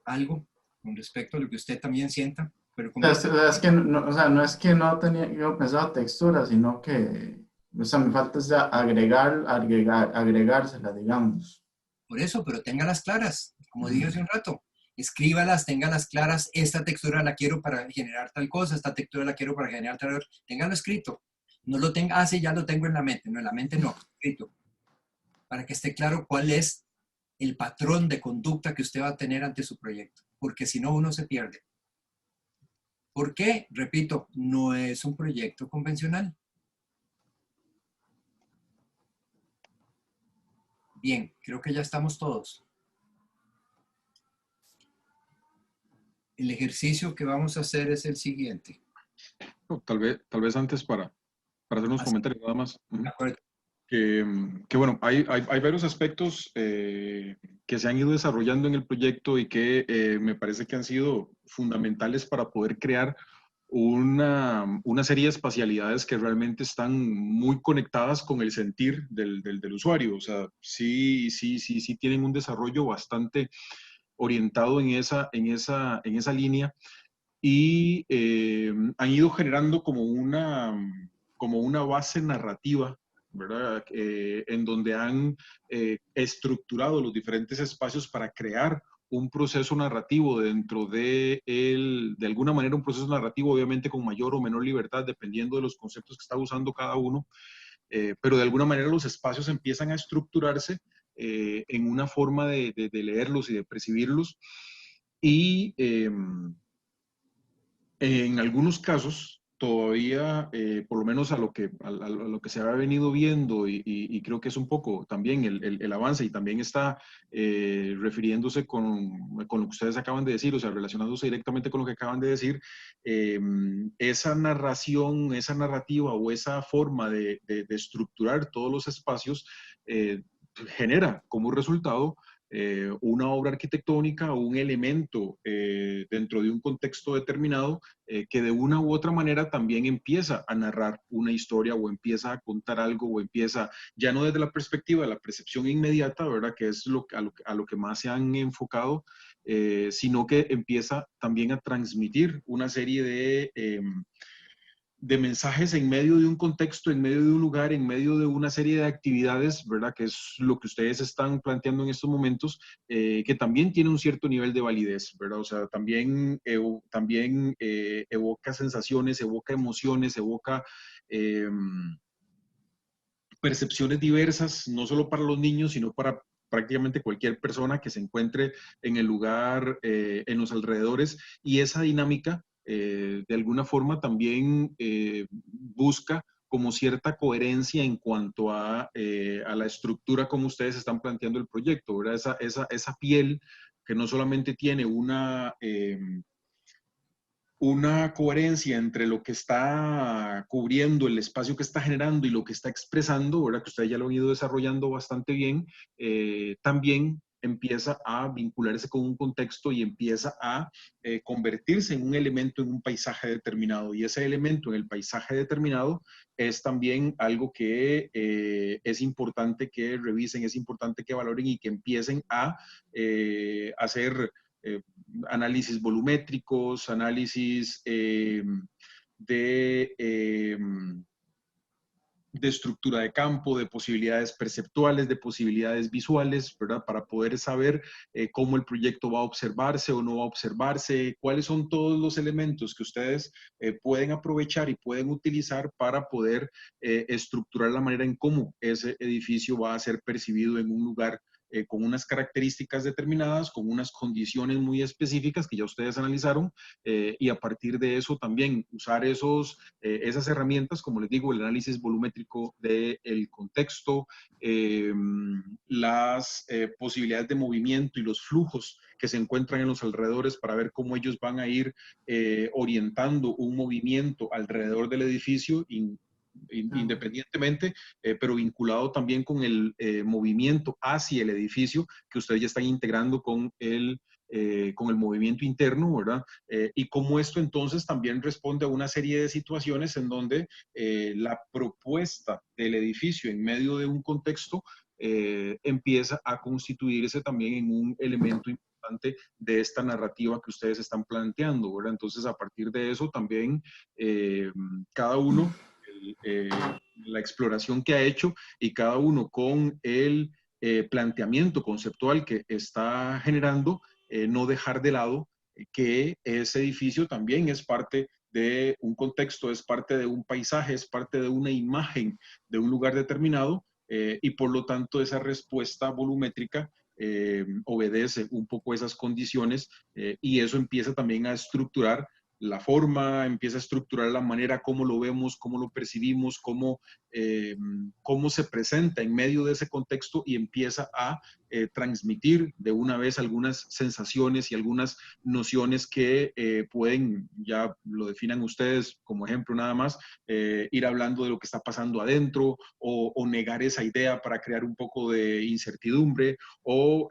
algo con respecto a lo que usted también sienta. Pero como...
Es que no, o sea, no es que no tenía yo pensado textura, sino que, o sea, me falta es de agregársela, digamos.
Por eso, pero téngalas claras, como dije hace un rato. Escríbalas, téngalas claras. Esta textura la quiero para generar tal cosa, esta textura la quiero para generar tal otra. Téngalo escrito. No lo tenga, sí, ya lo tengo en la mente. No, en la mente no, escrito. Para que esté claro cuál es el patrón de conducta que usted va a tener ante su proyecto. Porque si no, uno se pierde. ¿Por qué? Repito, no es un proyecto convencional. Bien, creo que ya estamos todos. El ejercicio que vamos a hacer es el siguiente.
Tal vez antes para hacer unos comentarios nada más.
De acuerdo.
Que bueno, hay varios aspectos que se han ido desarrollando en el proyecto y que me parece que han sido fundamentales para poder crear una serie de espacialidades que realmente están muy conectadas con el sentir del usuario. O sea, sí tienen un desarrollo bastante orientado en esa línea y han ido generando como una base narrativa, ¿verdad? En donde han estructurado los diferentes espacios para crear un proceso narrativo dentro de alguna manera un proceso narrativo, obviamente con mayor o menor libertad, dependiendo de los conceptos que está usando cada uno, pero de alguna manera los espacios empiezan a estructurarse en una forma de leerlos y de percibirlos, y en algunos casos todavía, por lo menos a lo que se ha venido viendo, y creo que es un poco también el avance, y también está refiriéndose con lo que ustedes acaban de decir, o sea, relacionándose directamente con lo que acaban de decir, esa narración, esa narrativa o esa forma de estructurar todos los espacios genera como resultado una obra arquitectónica o un elemento dentro de un contexto determinado que de una u otra manera también empieza a narrar una historia o empieza a contar algo o empieza, ya no desde la perspectiva de la percepción inmediata, ¿verdad? Que es a lo que más se han enfocado, sino que empieza también a transmitir una serie de mensajes en medio de un contexto, en medio de un lugar, en medio de una serie de actividades, ¿verdad? Que es lo que ustedes están planteando en estos momentos, que también tiene un cierto nivel de validez, ¿verdad? O sea, también evoca sensaciones, evoca emociones, evoca percepciones diversas, no solo para los niños, sino para prácticamente cualquier persona que se encuentre en el lugar, en los alrededores, y esa dinámica de alguna forma también busca como cierta coherencia en cuanto a la estructura como ustedes están planteando el proyecto, ¿verdad? Esa piel que no solamente tiene una coherencia entre lo que está cubriendo, el espacio que está generando y lo que está expresando, ¿verdad? Que ustedes ya lo han ido desarrollando bastante bien, también empieza a vincularse con un contexto y empieza a convertirse en un elemento en un paisaje determinado. Y ese elemento en el paisaje determinado es también algo que es importante que revisen, es importante que valoren y que empiecen a hacer análisis volumétricos, análisis de estructura de campo, de posibilidades perceptuales, de posibilidades visuales, ¿verdad? Para poder saber cómo el proyecto va a observarse o no va a observarse, cuáles son todos los elementos que ustedes pueden aprovechar y pueden utilizar para poder estructurar la manera en cómo ese edificio va a ser percibido en un lugar con unas características determinadas, con unas condiciones muy específicas que ya ustedes analizaron, y a partir de eso también usar esas herramientas, como les digo, el análisis volumétrico del contexto, las posibilidades de movimiento y los flujos que se encuentran en los alrededores para ver cómo ellos van a ir orientando un movimiento alrededor del edificio, independientemente, pero vinculado también con el movimiento hacia el edificio que ustedes ya están integrando con el movimiento interno, ¿verdad? Y cómo esto entonces también responde a una serie de situaciones en donde la propuesta del edificio en medio de un contexto empieza a constituirse también en un elemento importante de esta narrativa que ustedes están planteando, ¿verdad? Entonces, a partir de eso también cada uno la exploración que ha hecho y cada uno con el planteamiento conceptual que está generando, no dejar de lado que ese edificio también es parte de un contexto, es parte de un paisaje, es parte de una imagen de un lugar determinado, y por lo tanto esa respuesta volumétrica obedece un poco esas condiciones, y eso empieza también a estructurar la forma, empieza a estructurar la manera como lo vemos, cómo lo percibimos, cómo se presenta en medio de ese contexto y empieza a transmitir de una vez algunas sensaciones y algunas nociones que pueden, ya lo definan ustedes como ejemplo nada más, ir hablando de lo que está pasando adentro o negar esa idea para crear un poco de incertidumbre o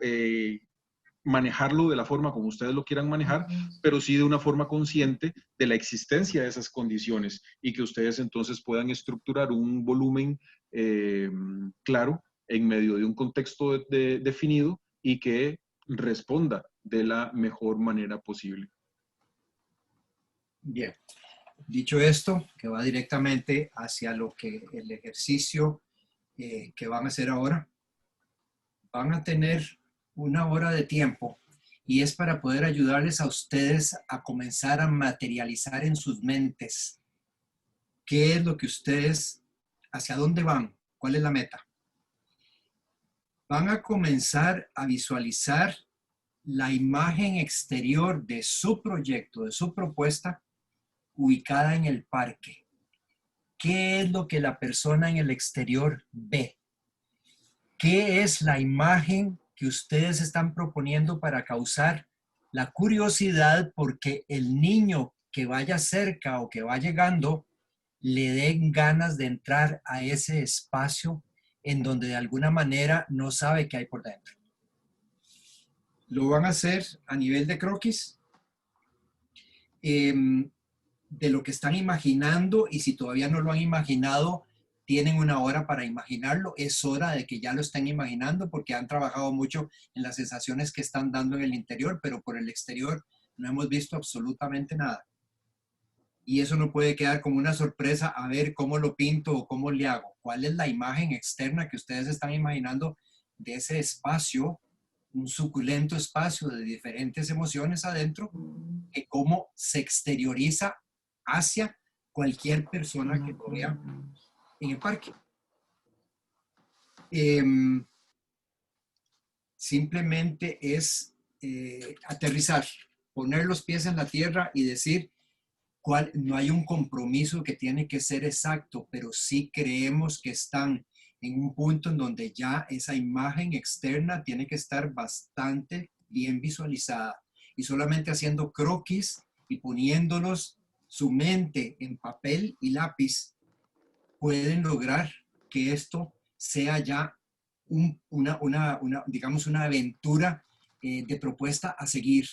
manejarlo de la forma como ustedes lo quieran manejar, pero sí de una forma consciente de la existencia de esas condiciones y que ustedes entonces puedan estructurar un volumen claro en medio de un contexto definido y que responda de la mejor manera posible.
Bien, dicho esto, que va directamente hacia lo que el ejercicio que van a hacer ahora, van a tener una hora de tiempo y es para poder ayudarles a ustedes a comenzar a materializar en sus mentes qué es lo que ustedes, hacia dónde van, cuál es la meta. Van a comenzar a visualizar la imagen exterior de su proyecto, de su propuesta, ubicada en el parque. ¿Qué es lo que la persona en el exterior ve? ¿Qué es la imagen que ustedes están proponiendo para causar la curiosidad porque el niño que vaya cerca o que va llegando le den ganas de entrar a ese espacio en donde de alguna manera no sabe qué hay por dentro? Lo van a hacer a nivel de croquis, de lo que están imaginando, y si todavía no lo han imaginado, tienen una hora para imaginarlo. Es hora de que ya lo estén imaginando porque han trabajado mucho en las sensaciones que están dando en el interior, pero por el exterior no hemos visto absolutamente nada. Y eso no puede quedar como una sorpresa a ver cómo lo pinto o cómo le hago. ¿Cuál es la imagen externa que ustedes están imaginando de ese espacio, un suculento espacio de diferentes emociones adentro, que cómo se exterioriza hacia cualquier persona que lo vea en el parque? Simplemente es aterrizar, poner los pies en la tierra y decir, no hay un compromiso que tiene que ser exacto, pero sí creemos que están en un punto en donde ya esa imagen externa tiene que estar bastante bien visualizada, y solamente haciendo croquis y poniéndolos su mente en papel y lápiz pueden lograr que esto sea ya digamos, una aventura de propuesta a seguir.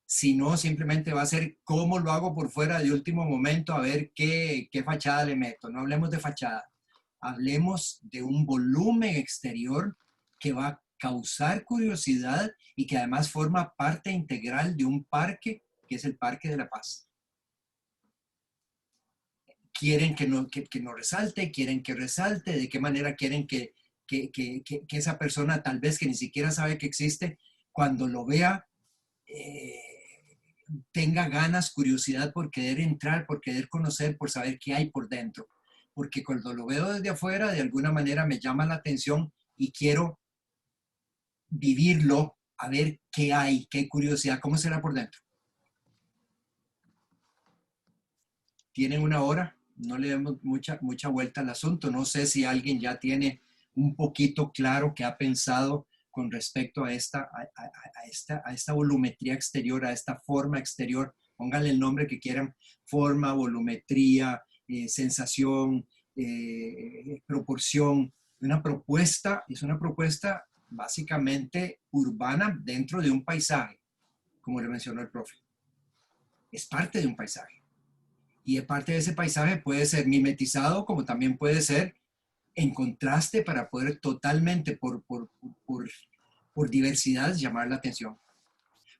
Si no, simplemente va a ser cómo lo hago por fuera de último momento, a ver qué fachada le meto. No hablemos de fachada, hablemos de un volumen exterior que va a causar curiosidad y que además forma parte integral de un parque, que es el Parque de la Paz. Quieren que no resalte, quieren que resalte, de qué manera quieren que esa persona tal vez que ni siquiera sabe que existe, cuando lo vea, tenga ganas, curiosidad por querer entrar, por querer conocer, por saber qué hay por dentro. Porque cuando lo veo desde afuera, de alguna manera me llama la atención y quiero vivirlo, a ver qué hay, qué curiosidad, cómo será por dentro. Tienen una hora, no le demos mucha vuelta al asunto. No sé si alguien ya tiene un poquito claro qué ha pensado con respecto a esta volumetría exterior, a esta forma exterior. Pónganle el nombre que quieran: forma, volumetría, sensación, proporción. Es una propuesta básicamente urbana dentro de un paisaje, como le mencionó el profe. Es parte de un paisaje. Y parte de ese paisaje puede ser mimetizado, como también puede ser en contraste, para poder totalmente por diversidad llamar la atención.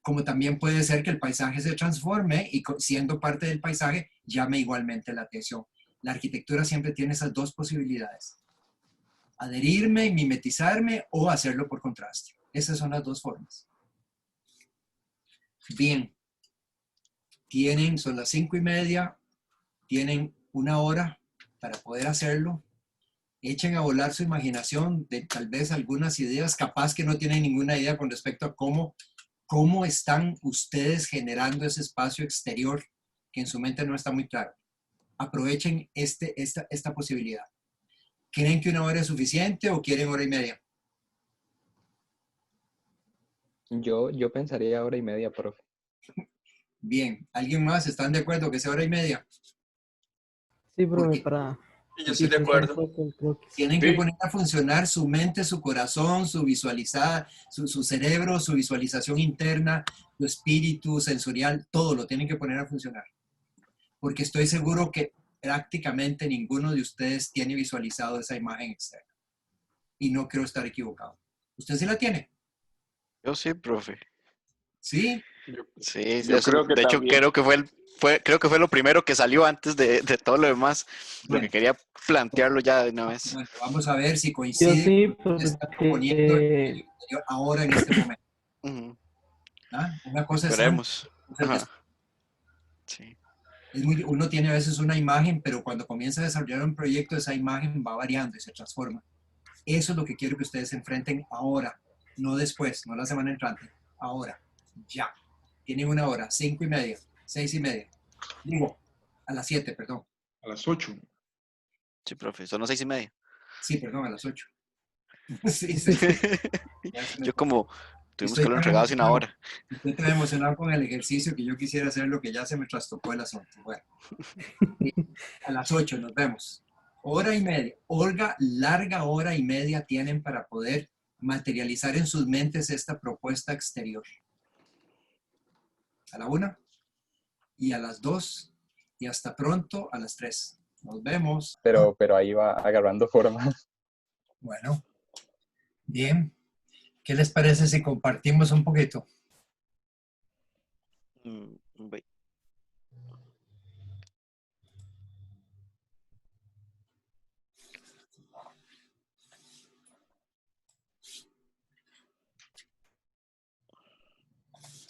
Como también puede ser que el paisaje se transforme y siendo parte del paisaje llame igualmente la atención. La arquitectura siempre tiene esas dos posibilidades: adherirme, mimetizarme, o hacerlo por contraste. Esas son las dos formas. Bien, son las 5:30, tienen una hora para poder hacerlo. Echen a volar su imaginación de tal vez algunas ideas, capaz que no tienen ninguna idea con respecto a cómo están ustedes generando ese espacio exterior que en su mente no está muy claro. Aprovechen esta posibilidad. ¿Creen que una hora es suficiente o quieren 1:30?
Yo pensaría 1:30, profe.
Bien, ¿alguien más? ¿Están de acuerdo que sea 1:30?
Sí, profe,
Porque
para...
Y yo estoy de acuerdo.
tienen que poner a funcionar su mente, su corazón, su cerebro, su visualización interna, su espíritu sensorial, todo lo tienen que poner a funcionar. Porque estoy seguro que prácticamente ninguno de ustedes tiene visualizado esa imagen externa. Y no creo estar equivocado. ¿Usted sí la tiene?
Yo sí, profe.
¿Sí?
Sí,
Yo
eso,
creo que
de hecho
también.
creo que fue lo primero que salió antes de todo lo demás. Lo
Bueno.
que quería plantearlo ya de una vez.
Bueno, vamos a ver si
Yo
coincide
sí,
con lo que está proponiendo
porque...
ahora en este momento.
Ujú.
¿Ah? Una cosa es antes,
Esperemos.
otra cosa es
Ajá.
después.
Sí.
Uno tiene a veces una imagen, pero cuando comienza a desarrollar un proyecto, esa imagen va variando y se transforma. Eso es lo que quiero que ustedes se enfrenten ahora, no después, no la semana entrante, ahora, ya. Tienen una hora, 5:30, 6:30. Digo, a las 7, perdón.
A las 8.
Sí, profe, son las 6:30.
Sí, perdón, a las 8. Sí, sí, sí. Ya se me
Yo
fue.
como tuvimos que
Estoy
lo
tan
entregado hace una
emocionado,
hora.
estoy tan emocionado con el ejercicio que yo quisiera hacer lo que ya se me trastocó el asunto. Bueno, a las 8 nos vemos. 1:30. Larga 1:30 tienen para poder materializar en sus mentes esta propuesta exterior. A la 1 y a las 2 y hasta pronto a las 3. Nos vemos.
Pero ahí va agarrando forma.
Bueno, bien. ¿Qué les parece si compartimos un poquito?
Ve-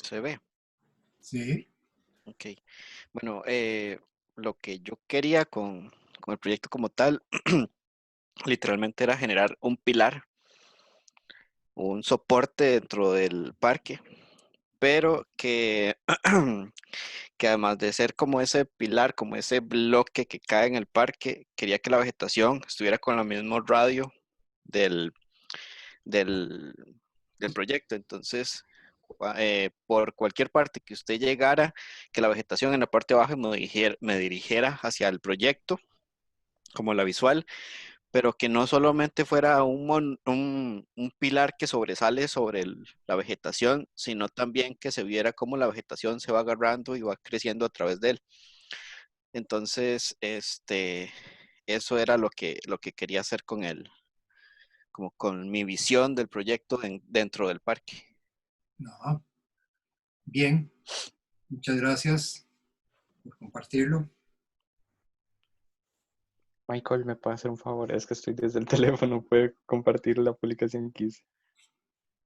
Se ve.
Sí.
Ok. Bueno, lo que yo quería con el proyecto como tal, literalmente era generar un pilar, un soporte dentro del parque, pero que además de ser como ese pilar, como ese bloque que cae en el parque, quería que la vegetación estuviera con el mismo radio del, del, del proyecto. Entonces, por cualquier parte que usted llegara, que la vegetación en la parte baja me dirigiera hacia el proyecto, como la visual, pero que no solamente fuera un pilar que sobresale sobre la vegetación, sino también que se viera cómo la vegetación se va agarrando y va creciendo a través de él. Entonces, eso era lo que quería hacer con como con mi visión del proyecto dentro del parque.
No, bien, muchas gracias por compartirlo.
Michael, ¿me puede hacer un favor? Es que estoy desde el teléfono, puede compartir la publicación que hice.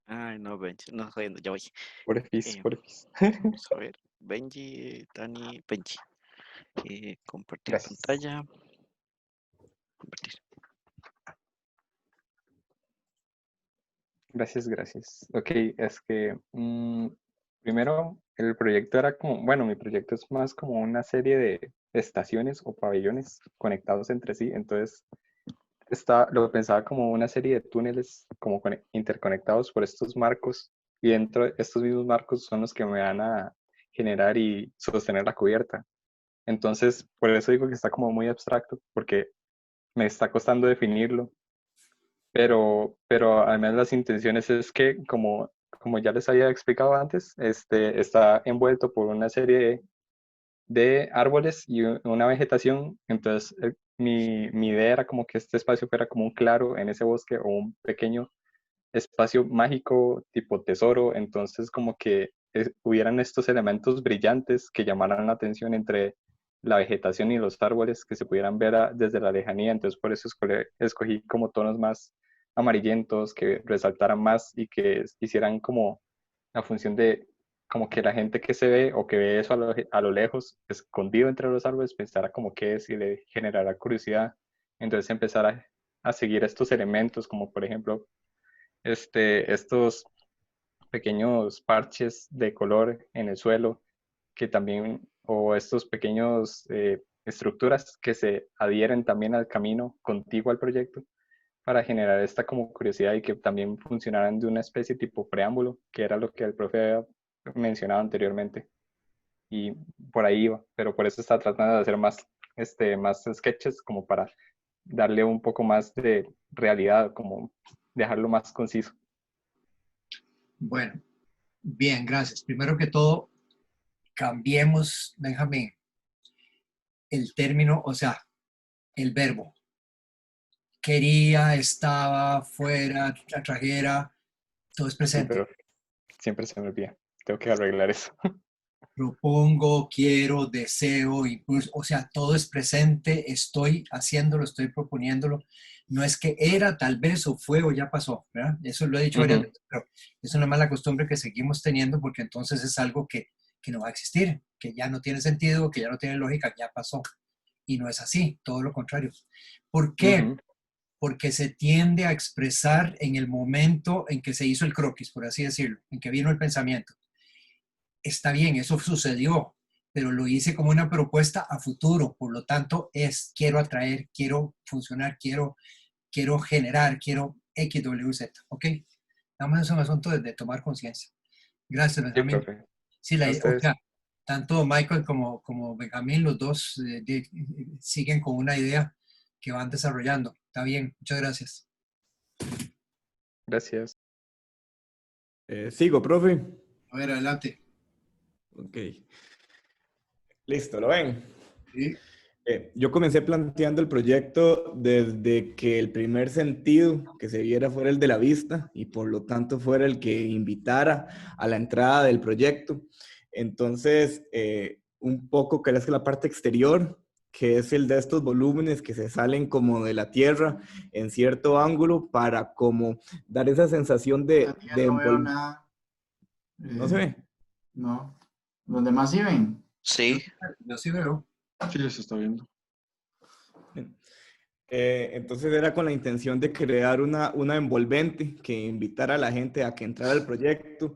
Ay, no, Benji, no, jodiendo, ya voy.
Porfis,
Eh,
porfis.
Vamos a ver, Benji, Dani, Benji. Compartir
Gracias.
pantalla. Compartir.
Gracias, gracias. Ok, es que primero el proyecto era como, bueno, mi proyecto es más como una serie de estaciones o pabellones conectados entre sí, entonces lo pensaba como una serie de túneles como interconectados por estos marcos y dentro de estos mismos marcos son los que me van a generar y sostener la cubierta. Entonces, por eso digo que está como muy abstracto, porque me está costando definirlo, pero al menos las intenciones es que, como ya les había explicado antes, está envuelto por una serie de árboles y una vegetación. Entonces, mi idea era como que este espacio fuera como un claro en ese bosque o un pequeño espacio mágico tipo tesoro. Entonces, como que hubieran estos elementos brillantes que llamaran la atención entre la vegetación y los árboles que se pudieran ver desde la lejanía. Entonces, por eso escogí como tonos más amarillentos, que resaltaran más y que hicieran como la función de como que la gente que se ve o que ve eso a lo lejos, escondido entre los árboles, pensara como qué es y le generara curiosidad. Entonces empezar a seguir estos elementos, como por ejemplo estos pequeños parches de color en el suelo, que también, o estos pequeños estructuras que se adhieren también al camino contiguo al proyecto para generar esta como curiosidad y que también funcionaran de una especie tipo preámbulo, que era lo que el profe había mencionado anteriormente. Y por ahí iba, pero por eso está tratando de hacer más sketches como para darle un poco más de realidad, como dejarlo más conciso.
Bueno, bien, gracias. Primero que todo, cambiemos, Benjamín, el término, o sea, el verbo. Quería, estaba, fuera, trajera, todo es
Sí,
presente.
pero siempre se me olvida. Tengo que arreglar eso.
Propongo, quiero, deseo, impulso, o sea, todo es presente, estoy haciéndolo, estoy proponiéndolo. No es que era, tal vez, o fue, o ya pasó, ¿verdad? Eso lo he dicho varias veces, pero es una mala costumbre que seguimos teniendo porque entonces es algo que no va a existir, que ya no tiene sentido, que ya no tiene lógica, ya pasó. Y no es así, todo lo contrario. ¿Por qué? Porque se tiende a expresar en el momento en que se hizo el croquis, por así decirlo, en que vino el pensamiento. Está bien, eso sucedió, pero lo hice como una propuesta a futuro, por lo tanto quiero atraer, quiero funcionar, quiero generar, quiero XWZ, ¿ok? Nada más es un asunto de tomar conciencia. Gracias,
Sí,
Benjamín.
profe.
Sí,
A
o
ustedes.
sea, tanto Michael como Benjamín, los dos siguen con una idea que van desarrollando. Está bien, muchas gracias.
Gracias.
Sigo, profe.
A ver, adelante.
Ok. Listo, ¿lo ven?
Sí.
Yo comencé planteando el proyecto desde que el primer sentido que se viera fuera el de la vista y por lo tanto fuera el que invitara a la entrada del proyecto. Entonces, un poco que es la parte exterior, que es el de estos volúmenes que se salen como de la tierra en cierto ángulo para como dar esa sensación de
No veo nada.
¿No se ve?
No. ¿Los demás sí ven?
Sí.
Yo sí veo.
Sí, se está viendo.
Entonces era con la intención de crear una envolvente que invitara a la gente a que entrara al proyecto,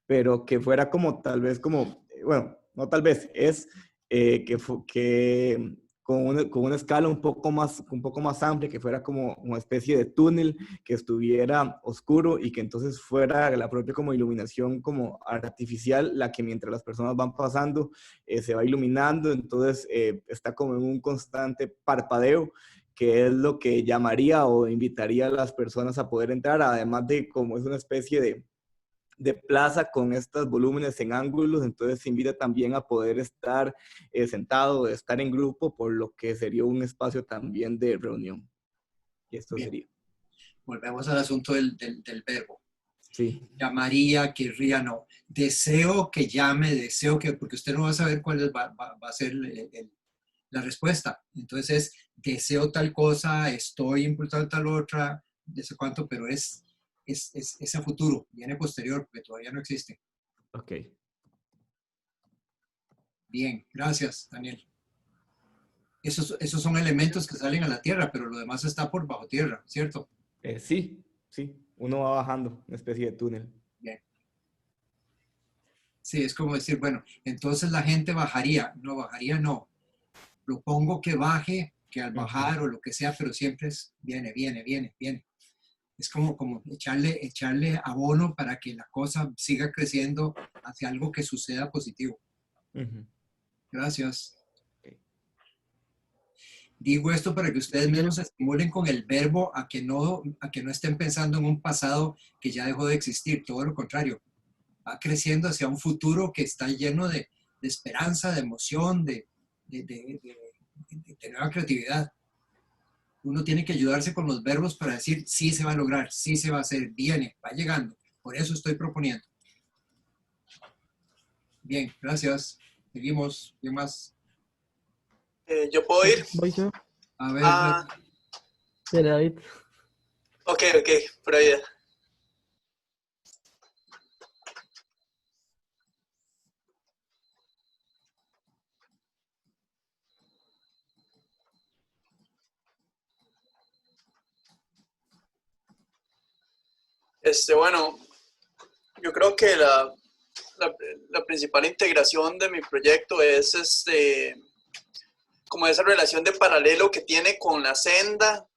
pero que fuera como tal vez como, bueno, no tal vez, es que con una escala un poco más amplia, que fuera como una especie de túnel, que estuviera oscuro y que entonces fuera la propia como iluminación como artificial, la que mientras las personas van pasando se va iluminando, entonces está como en un constante parpadeo, que es lo que llamaría o invitaría a las personas a poder entrar, además de como es una especie de plaza con estos volúmenes en ángulos, entonces invita también a poder estar sentado, estar en grupo, por lo que sería un espacio también de reunión. Y esto
Bien.
sería.
Volvemos al asunto del verbo.
Sí.
Llamaría, querría, no. Deseo que llame, deseo que, porque usted no va a saber cuál va a ser la respuesta. Entonces, deseo tal cosa, estoy impulsando tal otra, de sé cuánto, pero es a futuro, viene posterior, porque todavía no existe.
Ok.
Bien, gracias, Daniel. Esos son elementos que salen a la tierra, pero lo demás está por bajo tierra, ¿cierto?
Sí, sí. Uno va bajando, una especie de túnel.
Bien. Sí, es como decir, bueno, entonces la gente bajaría. No, bajaría no. Propongo que baje, que al bajar o lo que sea, pero siempre es viene. Es como echarle abono para que la cosa siga creciendo hacia algo que suceda positivo. Gracias. Digo esto para que ustedes mismos se estimulen con el verbo a que no estén pensando en un pasado que ya dejó de existir. Todo lo contrario. Va creciendo hacia un futuro que está lleno de esperanza, de emoción, de nueva creatividad. Uno tiene que ayudarse con los verbos para decir sí se va a lograr, sí se va a hacer, viene, va llegando. Por eso estoy proponiendo. Bien, gracias. Seguimos. ¿Qué más?
¿Yo puedo ir?
Voy yo.
A ver.
Dale, David.
Ok, por ahí. Bueno, yo creo que la principal integración de mi proyecto es como esa relación de paralelo que tiene con la senda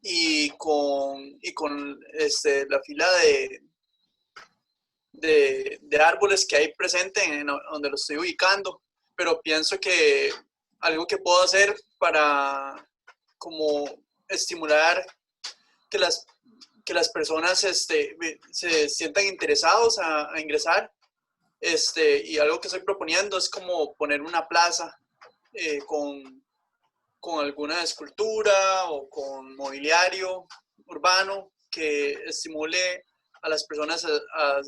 y con la fila de árboles que hay presente en donde lo estoy ubicando. Pero pienso que algo que puedo hacer para como estimular que las personas se sientan interesados a ingresar, y algo que estoy proponiendo es como poner una plaza con alguna escultura o con mobiliario urbano que estimule a las personas a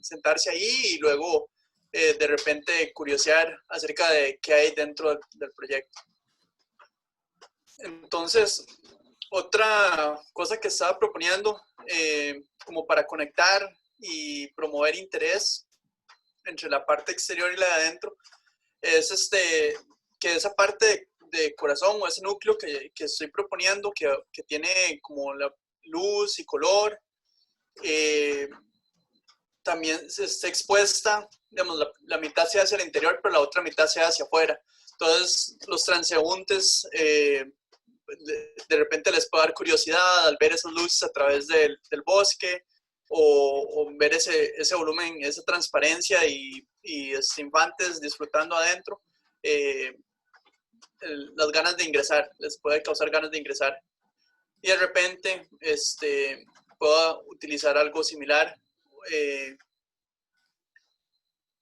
sentarse ahí y luego de repente curiosear acerca de qué hay dentro del proyecto. Entonces, otra cosa que estaba proponiendo como para conectar y promover interés entre la parte exterior y la de adentro es que esa parte de corazón o ese núcleo que estoy proponiendo que tiene como la luz y color también esté expuesta, digamos, la mitad sea hacia el interior pero la otra mitad sea hacia afuera. Entonces los transeúntes de repente les puede dar curiosidad al ver esas luces a través del bosque o ver ese volumen, esa transparencia y infantes disfrutando adentro, las ganas de ingresar, les puede causar ganas de ingresar. Y de repente puedo utilizar algo similar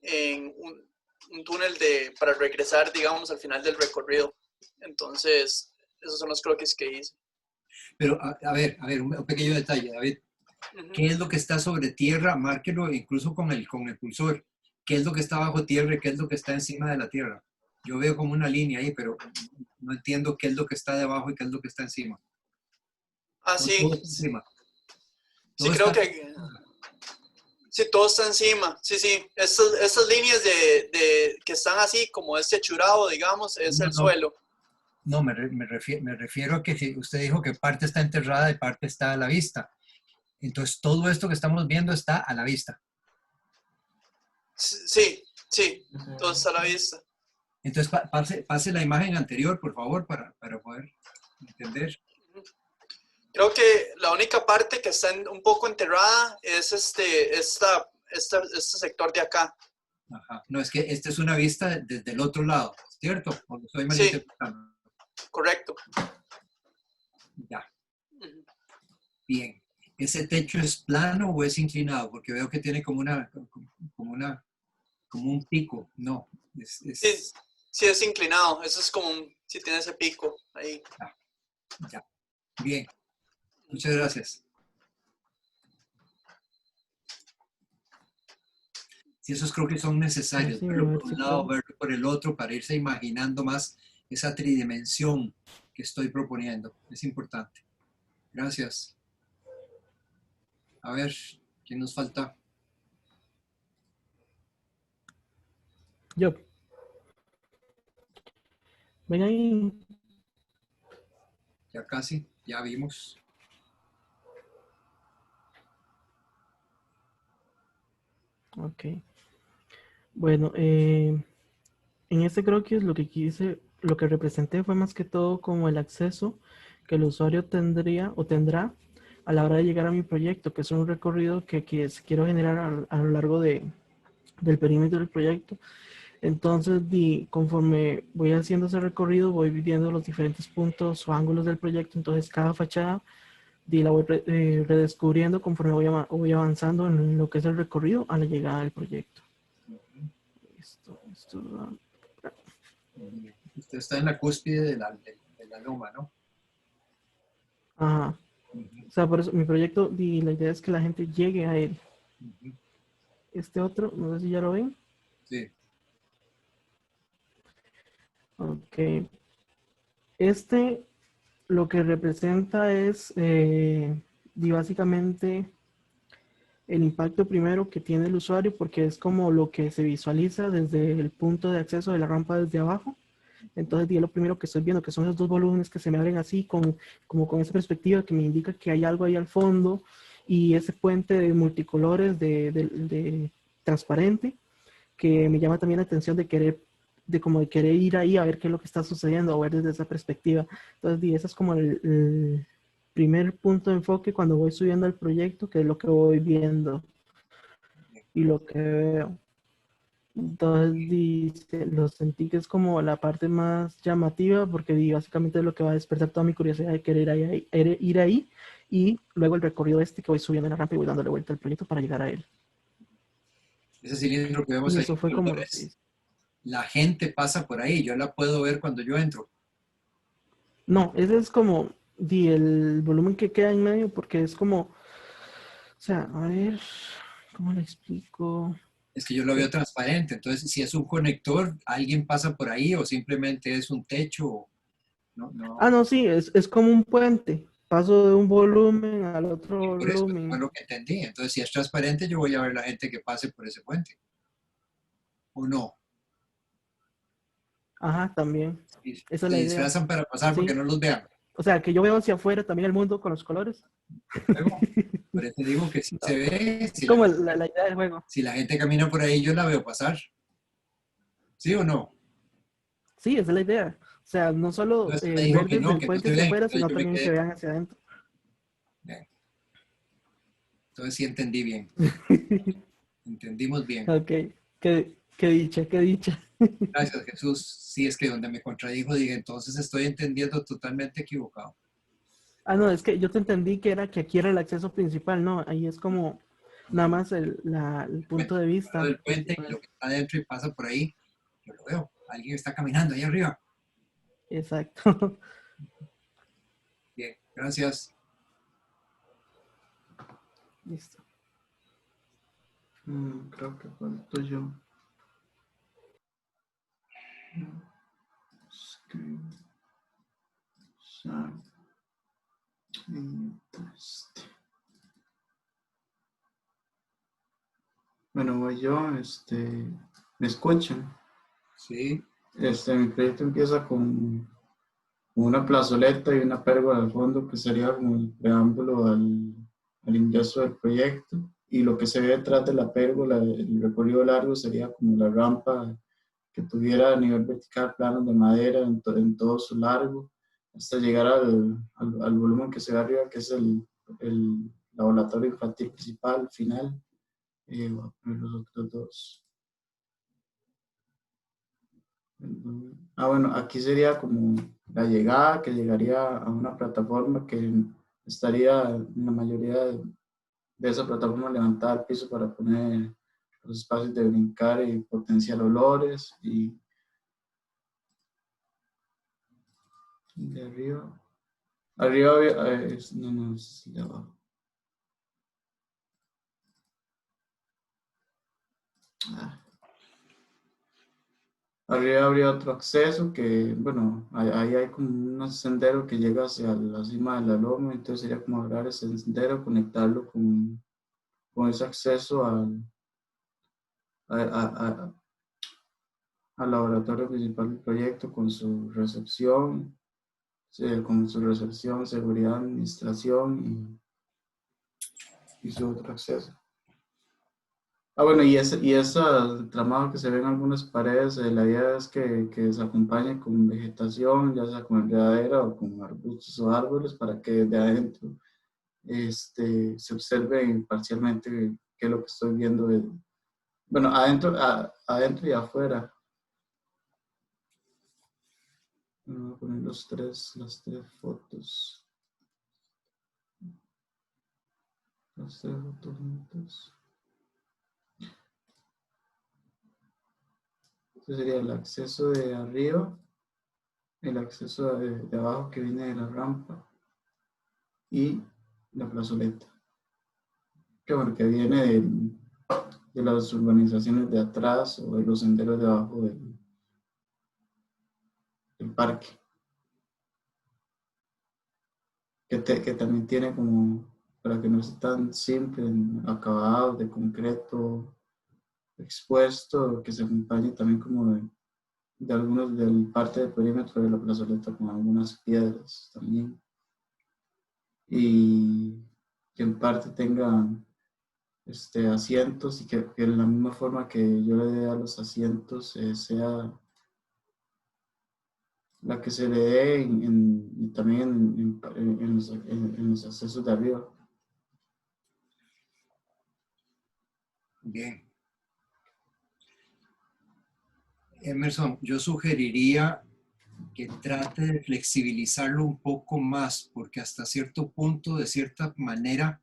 en un túnel para regresar, digamos, al final del recorrido. Entonces, esos son los croquis que hice.
Pero, a ver, un pequeño detalle, David. ¿Qué es lo que está sobre tierra? Márquelo incluso con el cursor. ¿Qué es lo que está bajo tierra y qué es lo que está encima de la tierra? Yo veo como una línea ahí, pero no entiendo qué es lo que está debajo y qué es lo que está encima.
Sí.
Todo está encima.
Sí, creo que... Sí, todo está encima. Sí. Estas líneas que están así, como achurado, digamos, es el suelo.
No, me refiero a que usted dijo que parte está enterrada y parte está a la vista. Entonces, todo esto que estamos viendo está a la vista.
Sí, todo está a la vista.
Entonces, pase la imagen anterior, por favor, para poder entender.
Creo que la única parte que está un poco enterrada es este sector de acá.
Ajá. No, es que esta es una vista desde el otro lado, ¿cierto? Cuando estoy malinterpretando.
Correcto.
Ya. Bien. ¿Ese techo es plano o es inclinado? Porque veo que tiene como un pico. No,
Sí, sí es inclinado. Eso es como si tiene ese pico ahí.
ya. Bien. Muchas gracias. Sí, esos creo que son necesarios,
Sí,
verlo
a ver
por
si
un lado,
puedo.
verlo por el otro, para irse imaginando más esa tridimensión que estoy proponiendo. Es importante. Gracias. A ver, ¿quién nos falta?
Yo. Ven ahí.
Ya casi, ya vimos.
Ok. Bueno, en este croquis lo que quise, lo que representé fue más que todo como el acceso que el usuario tendría o tendrá a la hora de llegar a mi proyecto, que es un recorrido que quiero generar a lo largo del perímetro del proyecto. Entonces, conforme voy haciendo ese recorrido, voy viendo los diferentes puntos o ángulos del proyecto. Entonces, cada fachada la voy redescubriendo conforme voy avanzando en lo que es el recorrido a la llegada del proyecto.
Usted está en la cúspide de la loma, ¿no?
Ajá. O sea, por eso mi proyecto, la idea es que la gente llegue a él. Este otro, no sé si ya lo ven.
Sí.
Ok. Este lo que representa es básicamente el impacto primero que tiene el usuario, porque es como lo que se visualiza desde el punto de acceso de la rampa desde abajo. Entonces, lo primero que estoy viendo, que son esos dos volúmenes que se me abren así, como con esa perspectiva que me indica que hay algo ahí al fondo, y ese puente de multicolores de transparente, que me llama también la atención de querer ir ahí a ver qué es lo que está sucediendo, o ver desde esa perspectiva. Entonces, ese es como el primer punto de enfoque cuando voy subiendo al proyecto, que es lo que voy viendo y lo que veo. Entonces, lo sentí que es como la parte más llamativa, porque básicamente es lo que va a despertar toda mi curiosidad de querer ir ahí, y luego el recorrido que voy subiendo en la rampa y voy dándole vuelta al proyecto para llegar a él.
Ese cilindro que vemos
Y
ahí
eso
en
fue como lo que
colores,
hice.
la gente pasa por ahí, yo la puedo ver cuando yo entro.
No, ese es como el volumen que queda en medio, porque es como, o sea, a ver, ¿cómo le explico?
Es que yo lo veo transparente, entonces si es un conector, alguien pasa por ahí o simplemente es un techo.
Ah, no, sí, es como un puente. Paso de un volumen al otro
Por eso fue
volumen.
lo que entendí. Entonces, si es transparente, yo voy a ver la gente que pase por ese puente. ¿O no?
Ajá, también.
Y
Esa es
se
la idea.
disfrazan para pasar porque
Sí.
no los vean.
O sea, que yo veo hacia afuera también el mundo con los colores.
Luego, por eso digo que si se ve,
Es como la idea del juego.
si la gente camina por ahí, yo la veo pasar. ¿Sí o no?
Sí, esa es la idea. O sea, no solo
Entonces me dijo
ver
que
desde
no,
el
que no
puente
se
hacia
ven.
afuera,
Entonces
sino
yo me
también que
quedé.
vean hacia adentro.
Bien. Entonces sí entendí bien. Entendimos bien.
Ok, qué dicha, qué dicha.
Gracias, Jesús. Sí, es que donde me contradijo, dije, entonces estoy entendiendo totalmente equivocado.
Ah, no, es que yo te entendí que era que aquí era el acceso principal, ¿no? Ahí es como nada más el punto de
Lo
vista
del puente y
principal.
lo que está adentro y pasa por ahí, yo lo veo. Alguien está caminando ahí arriba.
Exacto.
Bien, gracias.
Listo.
Creo que falto yo. Screen. Share. Y test. Bueno, voy yo, ¿me escuchan?
Sí.
Mi proyecto empieza con una plazoleta y una pérgola al fondo, que sería como el preámbulo al ingreso del proyecto. Y lo que se ve detrás de la pérgola, el recorrido largo, sería como la rampa que tuviera a nivel vertical planos de madera en todo su largo, hasta llegar al volumen que se ve arriba, que es el laboratorio infantil principal, final. Voy a poner los otros dos. Bueno, aquí sería como la llegada, que llegaría a una plataforma que estaría en la mayoría de esa plataforma levantada al piso para poner los espacios de brincar y potenciar olores. Y de arriba, no, es de abajo. Arriba habría otro acceso que, bueno, ahí hay como un sendero que llega hacia la cima de la loma, entonces sería como agarrar ese sendero, conectarlo con ese acceso al laboratorio principal del proyecto con su recepción, seguridad, administración y su otro acceso. Bueno, y ese tramado que se ve en algunas paredes, la idea es que se acompañe con vegetación, ya sea con enredadera o con arbustos o árboles, para que de adentro se observe parcialmente qué es lo que estoy viendo. Bueno, adentro y afuera. Voy a poner las tres fotos. Las tres fotos juntas. Este sería el acceso de arriba, el acceso de abajo que viene de la rampa y la plazoleta. Que bueno, que viene de las urbanizaciones de atrás o de los senderos de abajo del parque. Que también tiene como, para que no sea tan simple, acabado de concreto expuesto, que se acompañe también como de algunos del parte del perímetro de la plazoleta con algunas piedras también. Y que en parte tenga asientos y que de la misma forma que yo le dé a los asientos sea la que se le dé también en los accesos de arriba.
Bien. Emerson, yo sugeriría que trate de flexibilizarlo un poco más, porque hasta cierto punto, de cierta manera,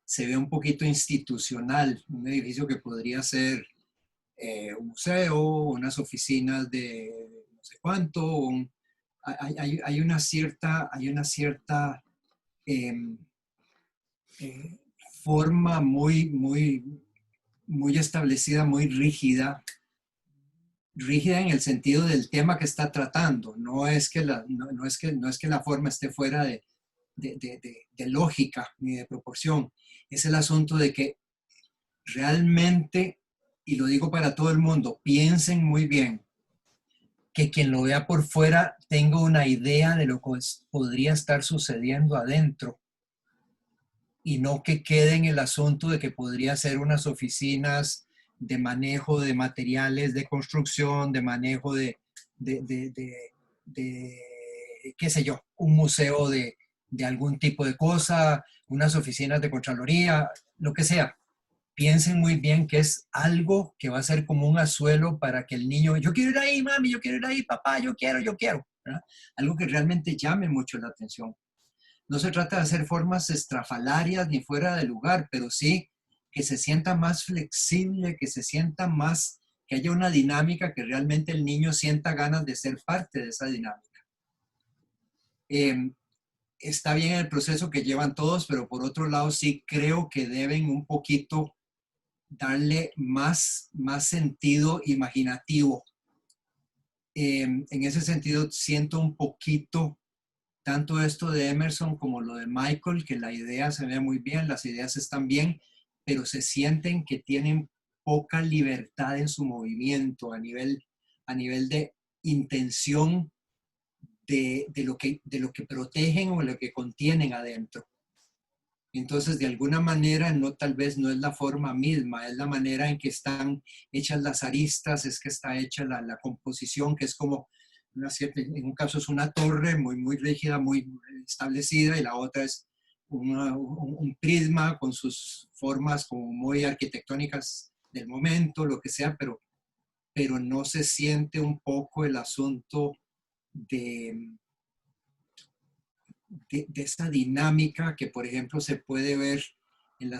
se ve un poquito institucional, un edificio que podría ser un museo, unas oficinas de no sé cuánto, hay una cierta eh, forma muy establecida, muy rígida en el sentido del tema que está tratando. No es que la forma esté fuera de lógica ni de proporción. Es el asunto de que realmente, y lo digo para todo el mundo, piensen muy bien, que quien lo vea por fuera tenga una idea de lo que podría estar sucediendo adentro, y no que quede en el asunto de que podría ser unas oficinas de manejo de materiales de construcción, de manejo de qué sé yo, un museo de algún tipo de cosa, unas oficinas de Contraloría, lo que sea. Piensen muy bien que es algo que va a ser como un anzuelo para que el niño, yo quiero ir ahí, mami, yo quiero ir ahí, papá, yo quiero, ¿verdad? Algo que realmente llame mucho la atención. No se trata de hacer formas estrafalarias ni fuera de lugar, pero sí que se sienta más flexible, que se sienta más, que haya una dinámica, que realmente el niño sienta ganas de ser parte de esa dinámica. Está bien el proceso que llevan todos, pero por otro lado sí creo que deben un poquito darle más sentido imaginativo. En ese sentido siento un poquito tanto esto de Emerson como lo de Michael, que la idea se ve muy bien, las ideas están bien, pero se sienten que tienen poca libertad en su movimiento a nivel de intención de lo que protegen o lo que contienen adentro. Entonces, de alguna manera, tal vez no es la forma misma, es la manera en que están hechas las aristas, es que está hecha la composición, que es como, en un caso es una torre muy rígida, muy establecida, y la otra es un prisma con sus formas como muy arquitectónicas del momento, lo que sea, pero no se siente un poco el asunto de de esa dinámica que, por ejemplo, se puede ver en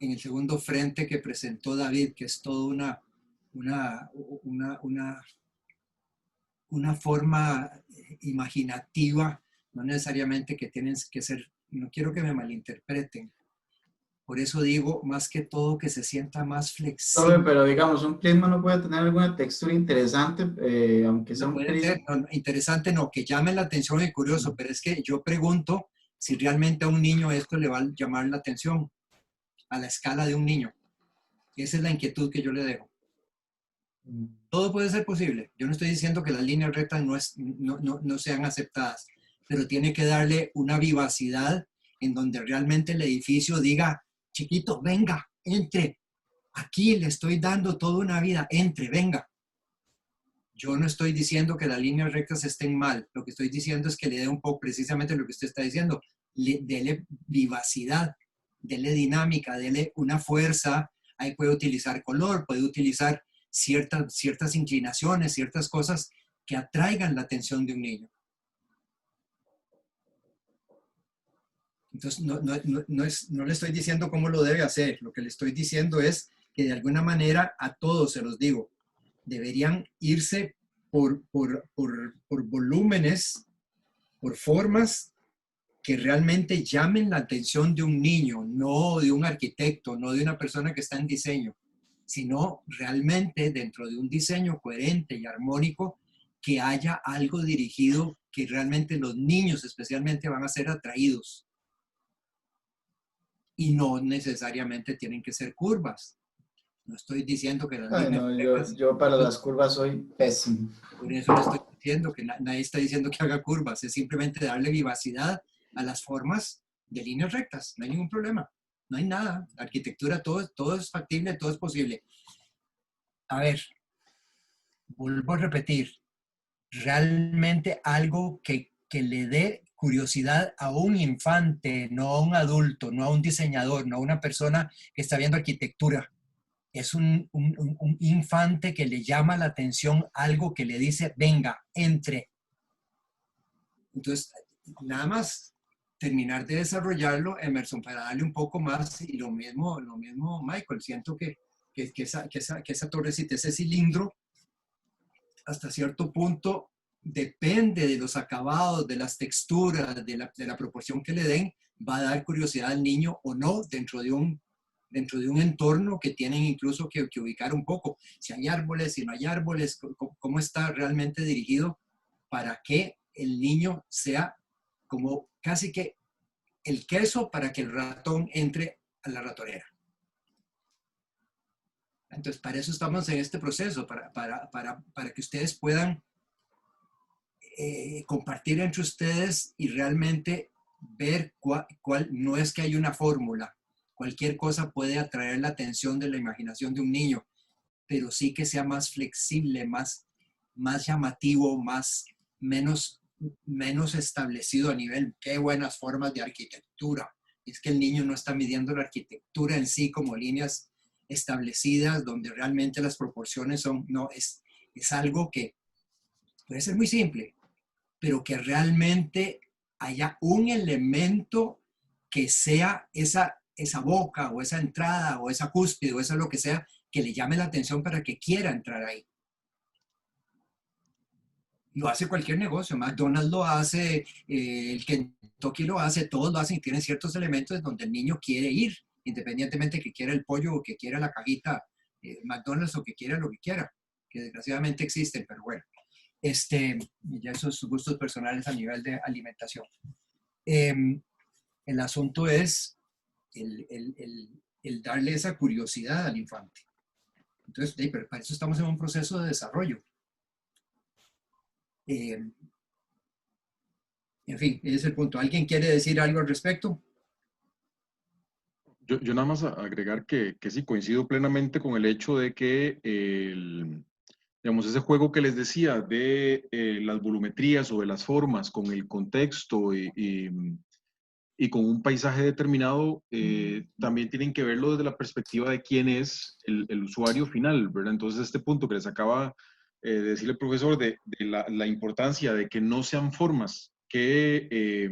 en el segundo frente que presentó David, que es toda una forma imaginativa, no necesariamente que tienen que ser, no quiero que me malinterpreten. Por eso digo, más que todo, que se sienta más flexible.
Pero digamos, un prisma no puede tener alguna textura interesante, aunque sea
No
un
puede
prisma.
ser, interesante, no, que llame la atención y curioso, pero es que yo pregunto si realmente a un niño esto le va a llamar la atención, a la escala de un niño. Esa es la inquietud que yo le dejo. Todo puede ser posible. Yo no estoy diciendo que las líneas rectas no sean aceptadas, pero tiene que darle una vivacidad en donde realmente el edificio diga, chiquito, venga, entre. Aquí le estoy dando toda una vida, entre, venga. Yo no estoy diciendo que las líneas rectas estén mal. Lo que estoy diciendo es que le dé un poco precisamente lo que usted está diciendo. Dele vivacidad, dele dinámica, dele una fuerza. Ahí puede utilizar color, puede utilizar ciertas inclinaciones, ciertas cosas que atraigan la atención de un niño. Entonces, no le estoy diciendo cómo lo debe hacer. Lo que le estoy diciendo es que de alguna manera a todos, se los digo, deberían irse por volúmenes, por formas que realmente llamen la atención de un niño, no de un arquitecto, no de una persona que está en diseño, sino realmente dentro de un diseño coherente y armónico que haya algo dirigido que realmente los niños especialmente van a ser atraídos. Y no necesariamente tienen que ser curvas. No estoy diciendo que las líneas rectas,
yo para las curvas soy pésimo.
por eso le estoy diciendo que nadie está diciendo que haga curvas, es simplemente darle vivacidad a las formas de líneas rectas, no hay ningún problema, no hay nada. La arquitectura, todo es factible, todo es posible. A ver, vuelvo a repetir, realmente algo que le dé curiosidad a un infante, no a un adulto, no a un diseñador, no a una persona que está viendo arquitectura. Es un infante que le llama la atención algo que le dice, venga, entre. Entonces, nada más terminar de desarrollarlo, Emerson, para darle un poco más, y lo mismo Michael, siento que esa torrecita, ese cilindro, hasta cierto punto, depende de los acabados, de las texturas, de la proporción que le den, va a dar curiosidad al niño o no dentro de un entorno que tienen incluso que ubicar un poco. Si hay árboles, si no hay árboles, cómo está realmente dirigido para que el niño sea como casi que el queso para que el ratón entre a la ratonera. Entonces, para eso estamos en este proceso, para que ustedes puedan compartir entre ustedes y realmente ver cuál no es que hay una fórmula. Cualquier cosa puede atraer la atención de la imaginación de un niño, pero sí que sea más flexible, más llamativo, menos establecido a nivel, qué buenas formas de arquitectura. Es que el niño no está midiendo la arquitectura en sí como líneas establecidas, donde realmente las proporciones son, no, es algo que puede ser muy simple, pero que realmente haya un elemento que sea esa boca o esa entrada o esa cúspide o eso lo que sea que le llame la atención para que quiera entrar ahí. Lo hace cualquier negocio, McDonald's lo hace, el Kentucky lo hace, todos lo hacen y tienen ciertos elementos donde el niño quiere ir, independientemente que quiera el pollo o que quiera la cajita McDonald's o que quiera lo que quiera, que desgraciadamente existen, pero bueno, ya esos gustos personales a nivel de alimentación. El asunto es el darle esa curiosidad al infante. Entonces, pero para eso estamos en un proceso de desarrollo. En fin, ese es el punto. ¿Alguien quiere decir algo al respecto?
Yo nada más agregar que sí, coincido plenamente con el hecho de que digamos, ese juego que les decía de las volumetrías o de las formas con el contexto y con un paisaje determinado, también tienen que verlo desde la perspectiva de quién es el usuario final, ¿verdad? Entonces, este punto que les acaba de decir el profesor de la importancia de que no sean formas que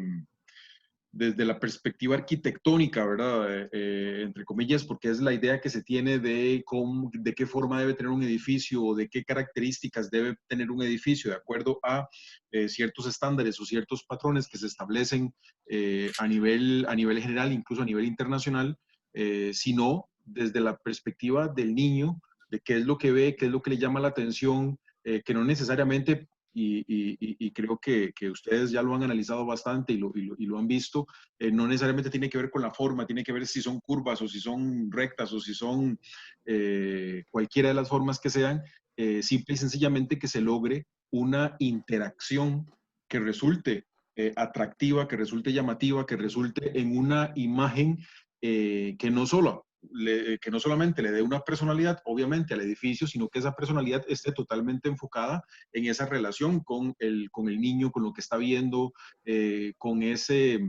desde la perspectiva arquitectónica, ¿verdad? Entre comillas, porque es la idea que se tiene de qué forma debe tener un edificio o de qué características debe tener un edificio de acuerdo a ciertos estándares o ciertos patrones que se establecen a nivel general, incluso a nivel internacional, sino desde la perspectiva del niño, de qué es lo que ve, qué es lo que le llama la atención, que no necesariamente... Y creo que ustedes ya lo han analizado bastante y lo han visto, no necesariamente tiene que ver con la forma, tiene que ver si son curvas o si son rectas o si son cualquiera de las formas que sean, simple y sencillamente que se logre una interacción que resulte atractiva, que resulte llamativa, que resulte en una imagen que no solamente le dé una personalidad, obviamente, al edificio, sino que esa personalidad esté totalmente enfocada en esa relación con el niño, con lo que está viendo, con ese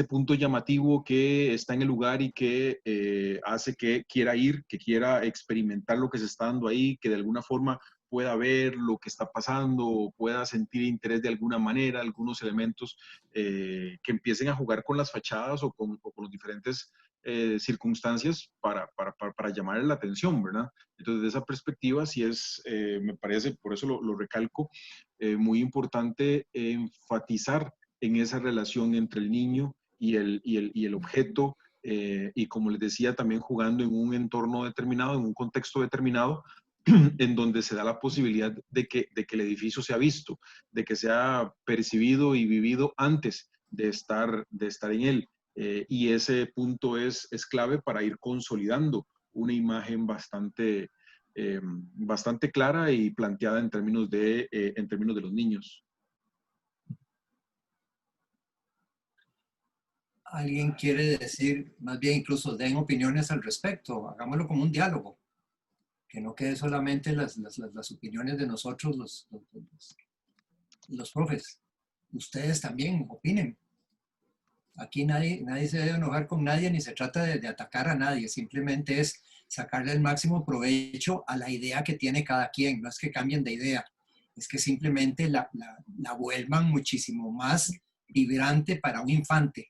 punto llamativo que está en el lugar y que hace que quiera ir, que quiera experimentar lo que se está dando ahí, que de alguna forma pueda ver lo que está pasando, pueda sentir interés de alguna manera, algunos elementos que empiecen a jugar con las fachadas o con los diferentes circunstancias para llamarle la atención, ¿verdad? Entonces, de esa perspectiva, sí me parece, por eso lo recalco, muy importante enfatizar en esa relación entre el niño y el objeto, y como les decía, también jugando en un entorno determinado, en un contexto determinado, en donde se da la posibilidad de que el edificio sea visto, de que sea percibido y vivido antes de estar en él. Y ese punto es clave para ir consolidando una imagen bastante clara y planteada en términos de los niños.
¿Alguien quiere decir, más bien incluso den opiniones al respecto? Hagámoslo como un diálogo, que no quede solamente las opiniones de nosotros, los profes. Ustedes también opinen. Aquí nadie se debe enojar con nadie, ni se trata de atacar a nadie, simplemente es sacarle el máximo provecho a la idea que tiene cada quien. No es que cambien de idea, es que simplemente la vuelvan muchísimo más vibrante para un infante.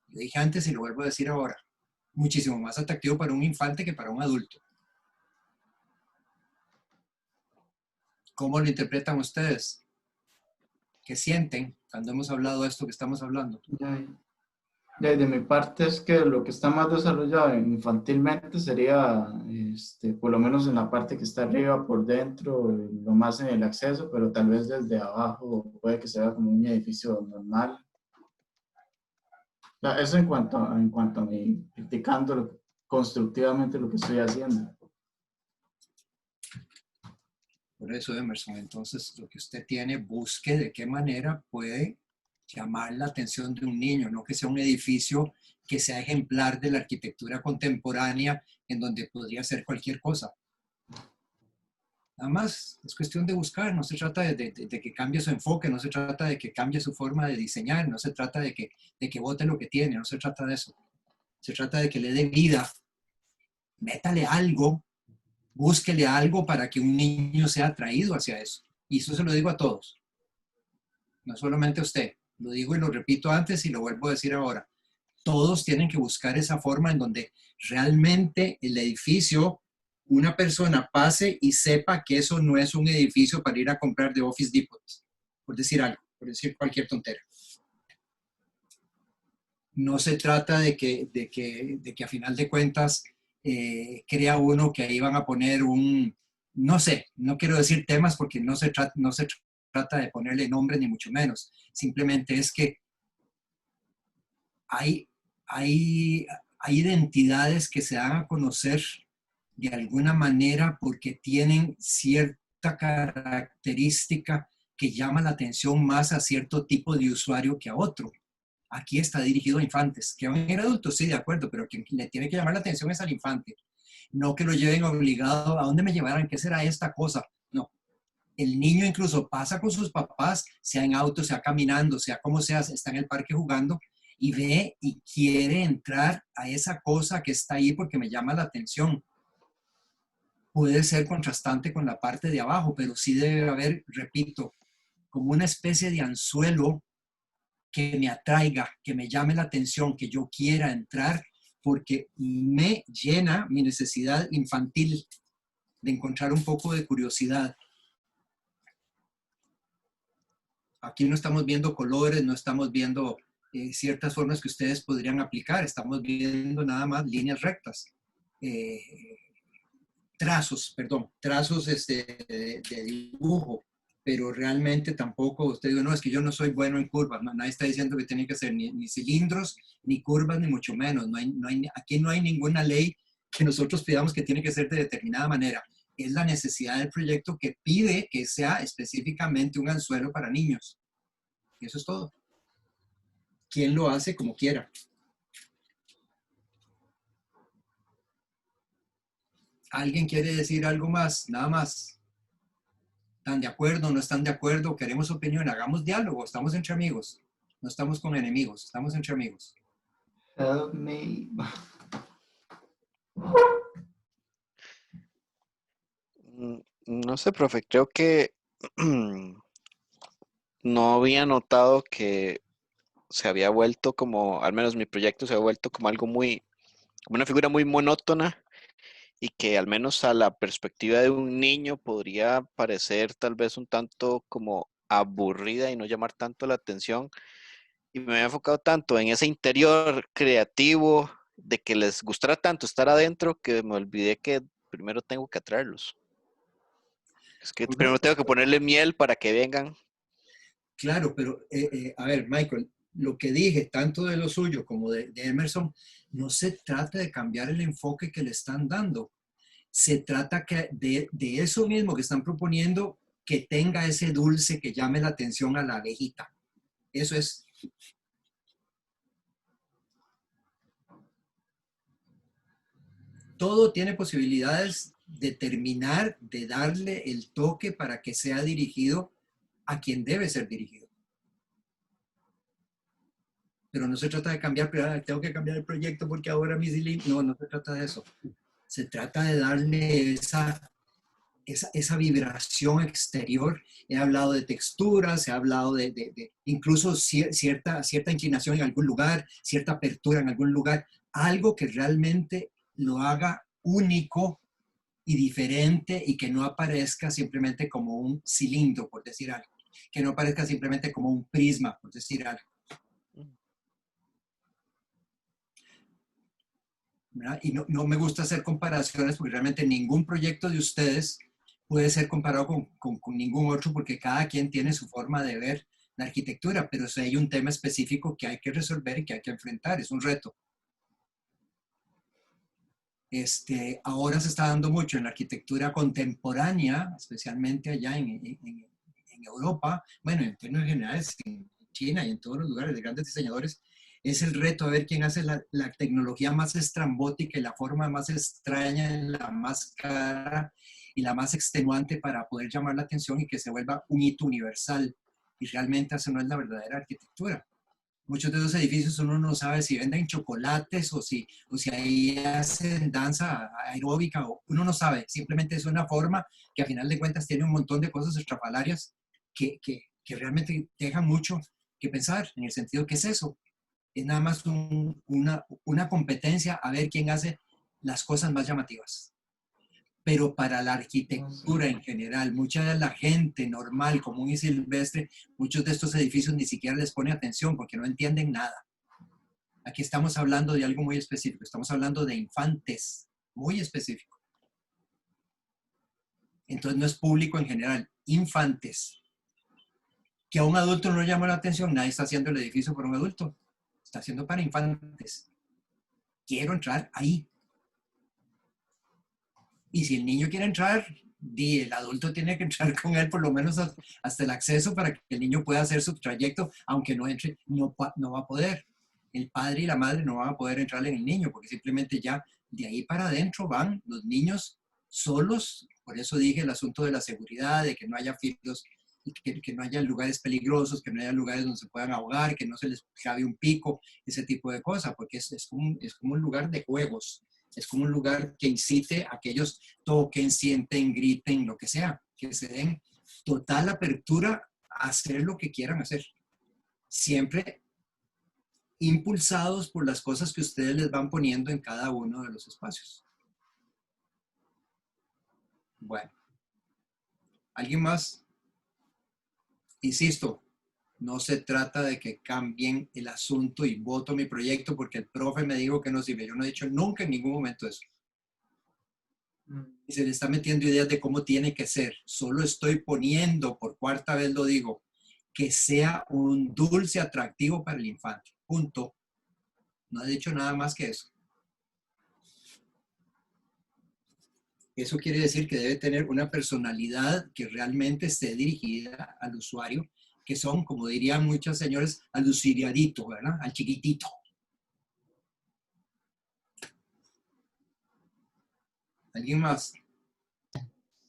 Lo dije antes y lo vuelvo a decir ahora. Muchísimo más atractivo para un infante que para un adulto. ¿Cómo lo interpretan ustedes? ¿Qué sienten cuando hemos hablado de esto que estamos hablando?
De mi parte es que lo que está más desarrollado infantilmente sería, por lo menos en la parte que está arriba, por dentro, lo más en el acceso, pero tal vez desde abajo puede que sea como un edificio normal. Eso en cuanto a mí, criticando constructivamente lo que estoy haciendo.
Por eso, Emerson, entonces lo que usted tiene, busque de qué manera puede llamar la atención de un niño, no que sea un edificio que sea ejemplar de la arquitectura contemporánea en donde podría ser cualquier cosa. Nada más, es cuestión de buscar, no se trata de que cambie su enfoque, no se trata de que cambie su forma de diseñar, no se trata de que bote lo que tiene, no se trata de eso. Se trata de que le dé vida, métale algo, búsquele algo para que un niño sea atraído hacia eso. Y eso se lo digo a todos, no solamente a usted. Lo digo y lo repito antes y lo vuelvo a decir ahora. Todos tienen que buscar esa forma en donde realmente el edificio, una persona pase y sepa que eso no es un edificio para ir a comprar de Office Depot, por decir algo, por decir cualquier tontera. No se trata de que a final de cuentas crea uno que ahí van a poner no sé, no quiero decir temas porque no se trata de ponerle nombre ni mucho menos. Simplemente es que hay identidades que se dan a conocer de alguna manera porque tienen cierta característica que llama la atención más a cierto tipo de usuario que a otro. Aquí está dirigido a infantes, que van a ir adultos, sí, de acuerdo, pero quien le tiene que llamar la atención es al infante. No que lo lleven obligado, ¿a dónde me llevarán? ¿Qué será esta cosa? No. El niño incluso pasa con sus papás, sea en auto, sea caminando, sea como sea, está en el parque jugando y ve y quiere entrar a esa cosa que está ahí porque me llama la atención. Puede ser contrastante con la parte de abajo, pero sí debe haber, repito, como una especie de anzuelo que me atraiga, que me llame la atención, que yo quiera entrar, porque me llena mi necesidad infantil de encontrar un poco de curiosidad. Aquí no estamos viendo colores, no estamos viendo ciertas formas que ustedes podrían aplicar, estamos viendo nada más líneas rectas. Trazos de dibujo, pero realmente tampoco, usted dice, no, es que yo no soy bueno en curvas, no, nadie está diciendo que tiene que ser ni cilindros, ni curvas, ni mucho menos. Aquí no hay ninguna ley que nosotros pidamos que tiene que ser de determinada manera. Es la necesidad del proyecto que pide que sea específicamente un anzuelo para niños. Y eso es todo. ¿Quién lo hace como quiera? ¿Alguien quiere decir algo más? Nada más. ¿Están de acuerdo? ¿No están de acuerdo? ¿Queremos opinión? Hagamos diálogo. Estamos entre amigos. No estamos con enemigos. Estamos entre amigos.
Help me.
No sé, profe, creo que no había notado que se había vuelto como, al menos mi proyecto se había vuelto como algo muy, como una figura muy monótona y que al menos a la perspectiva de un niño podría parecer tal vez un tanto como aburrida y no llamar tanto la atención. Y me había enfocado tanto en ese interior creativo de que les gustara tanto estar adentro que me olvidé que primero tengo que atraerlos. Es que primero tengo que ponerle miel para que vengan.
Claro, pero a ver, Michael, lo que dije, tanto de lo suyo como de Emerson, no se trata de cambiar el enfoque que le están dando. Se trata de eso mismo que están proponiendo, que tenga ese dulce que llame la atención a la abejita. Eso es. Todo tiene posibilidades de terminar, de darle el toque para que sea dirigido a quien debe ser dirigido. Pero no se trata de cambiar, pero tengo que cambiar el proyecto porque ahora mis no se trata de eso. Se trata de darle esa vibración exterior. He hablado de texturas, he hablado de incluso cierta inclinación en algún lugar, cierta apertura en algún lugar, algo que realmente lo haga único y diferente y que no aparezca simplemente como un cilindro, por decir algo, que no aparezca simplemente como un prisma, por decir algo. ¿Verdad? Y no me gusta hacer comparaciones porque realmente ningún proyecto de ustedes puede ser comparado con ningún otro porque cada quien tiene su forma de ver la arquitectura, pero si hay un tema específico que hay que resolver y que hay que enfrentar, es un reto. Ahora se está dando mucho en la arquitectura contemporánea, especialmente allá en Europa, bueno, en términos generales, en China y en todos los lugares de grandes diseñadores, es el reto a ver quién hace la tecnología más estrambótica y la forma más extraña, la más cara y la más extenuante para poder llamar la atención y que se vuelva un hito universal. Y realmente eso no es la verdadera arquitectura. Muchos de esos edificios uno no sabe si venden chocolates o si ahí hacen danza aeróbica, uno no sabe, simplemente es una forma que a final de cuentas tiene un montón de cosas estrafalarias que realmente dejan mucho que pensar, en el sentido que es eso, es nada más una competencia a ver quién hace las cosas más llamativas. Pero para la arquitectura en general, mucha de la gente normal, común y silvestre, muchos de estos edificios ni siquiera les pone atención porque no entienden nada. Aquí estamos hablando de algo muy específico, estamos hablando de infantes, muy específico. Entonces no es público en general, infantes. Que a un adulto no le llama la atención, nadie está haciendo el edificio para un adulto, está haciendo para infantes. Quiero entrar ahí. Y si el niño quiere entrar, el adulto tiene que entrar con él por lo menos hasta el acceso para que el niño pueda hacer su trayecto, aunque no entre, no va a poder. El padre y la madre no van a poder entrar en el niño, porque simplemente ya de ahí para adentro van los niños solos. Por eso dije el asunto de la seguridad, de que no haya filos, que no haya lugares peligrosos, que no haya lugares donde se puedan ahogar, que no se les clave un pico, ese tipo de cosas, porque es como un lugar de juegos. Es como un lugar que incite a que ellos toquen, sienten, griten, lo que sea, que se den total apertura hacer lo que quieran hacer. Siempre impulsados por las cosas que ustedes les van poniendo en cada uno de los espacios. Bueno. ¿Alguien más? Insisto, no se trata de que cambien el asunto y voto mi proyecto porque el profe me dijo que no sirve. Yo no he dicho nunca en ningún momento eso. Y se le está metiendo ideas de cómo tiene que ser. Solo estoy poniendo, por cuarta vez lo digo, que sea un dulce atractivo para el infante. Punto. No he dicho nada más que eso. Eso quiere decir que debe tener una personalidad que realmente esté dirigida al usuario, que son, como dirían muchos señores, al usuriadito, ¿verdad? Al chiquitito. ¿Alguien más?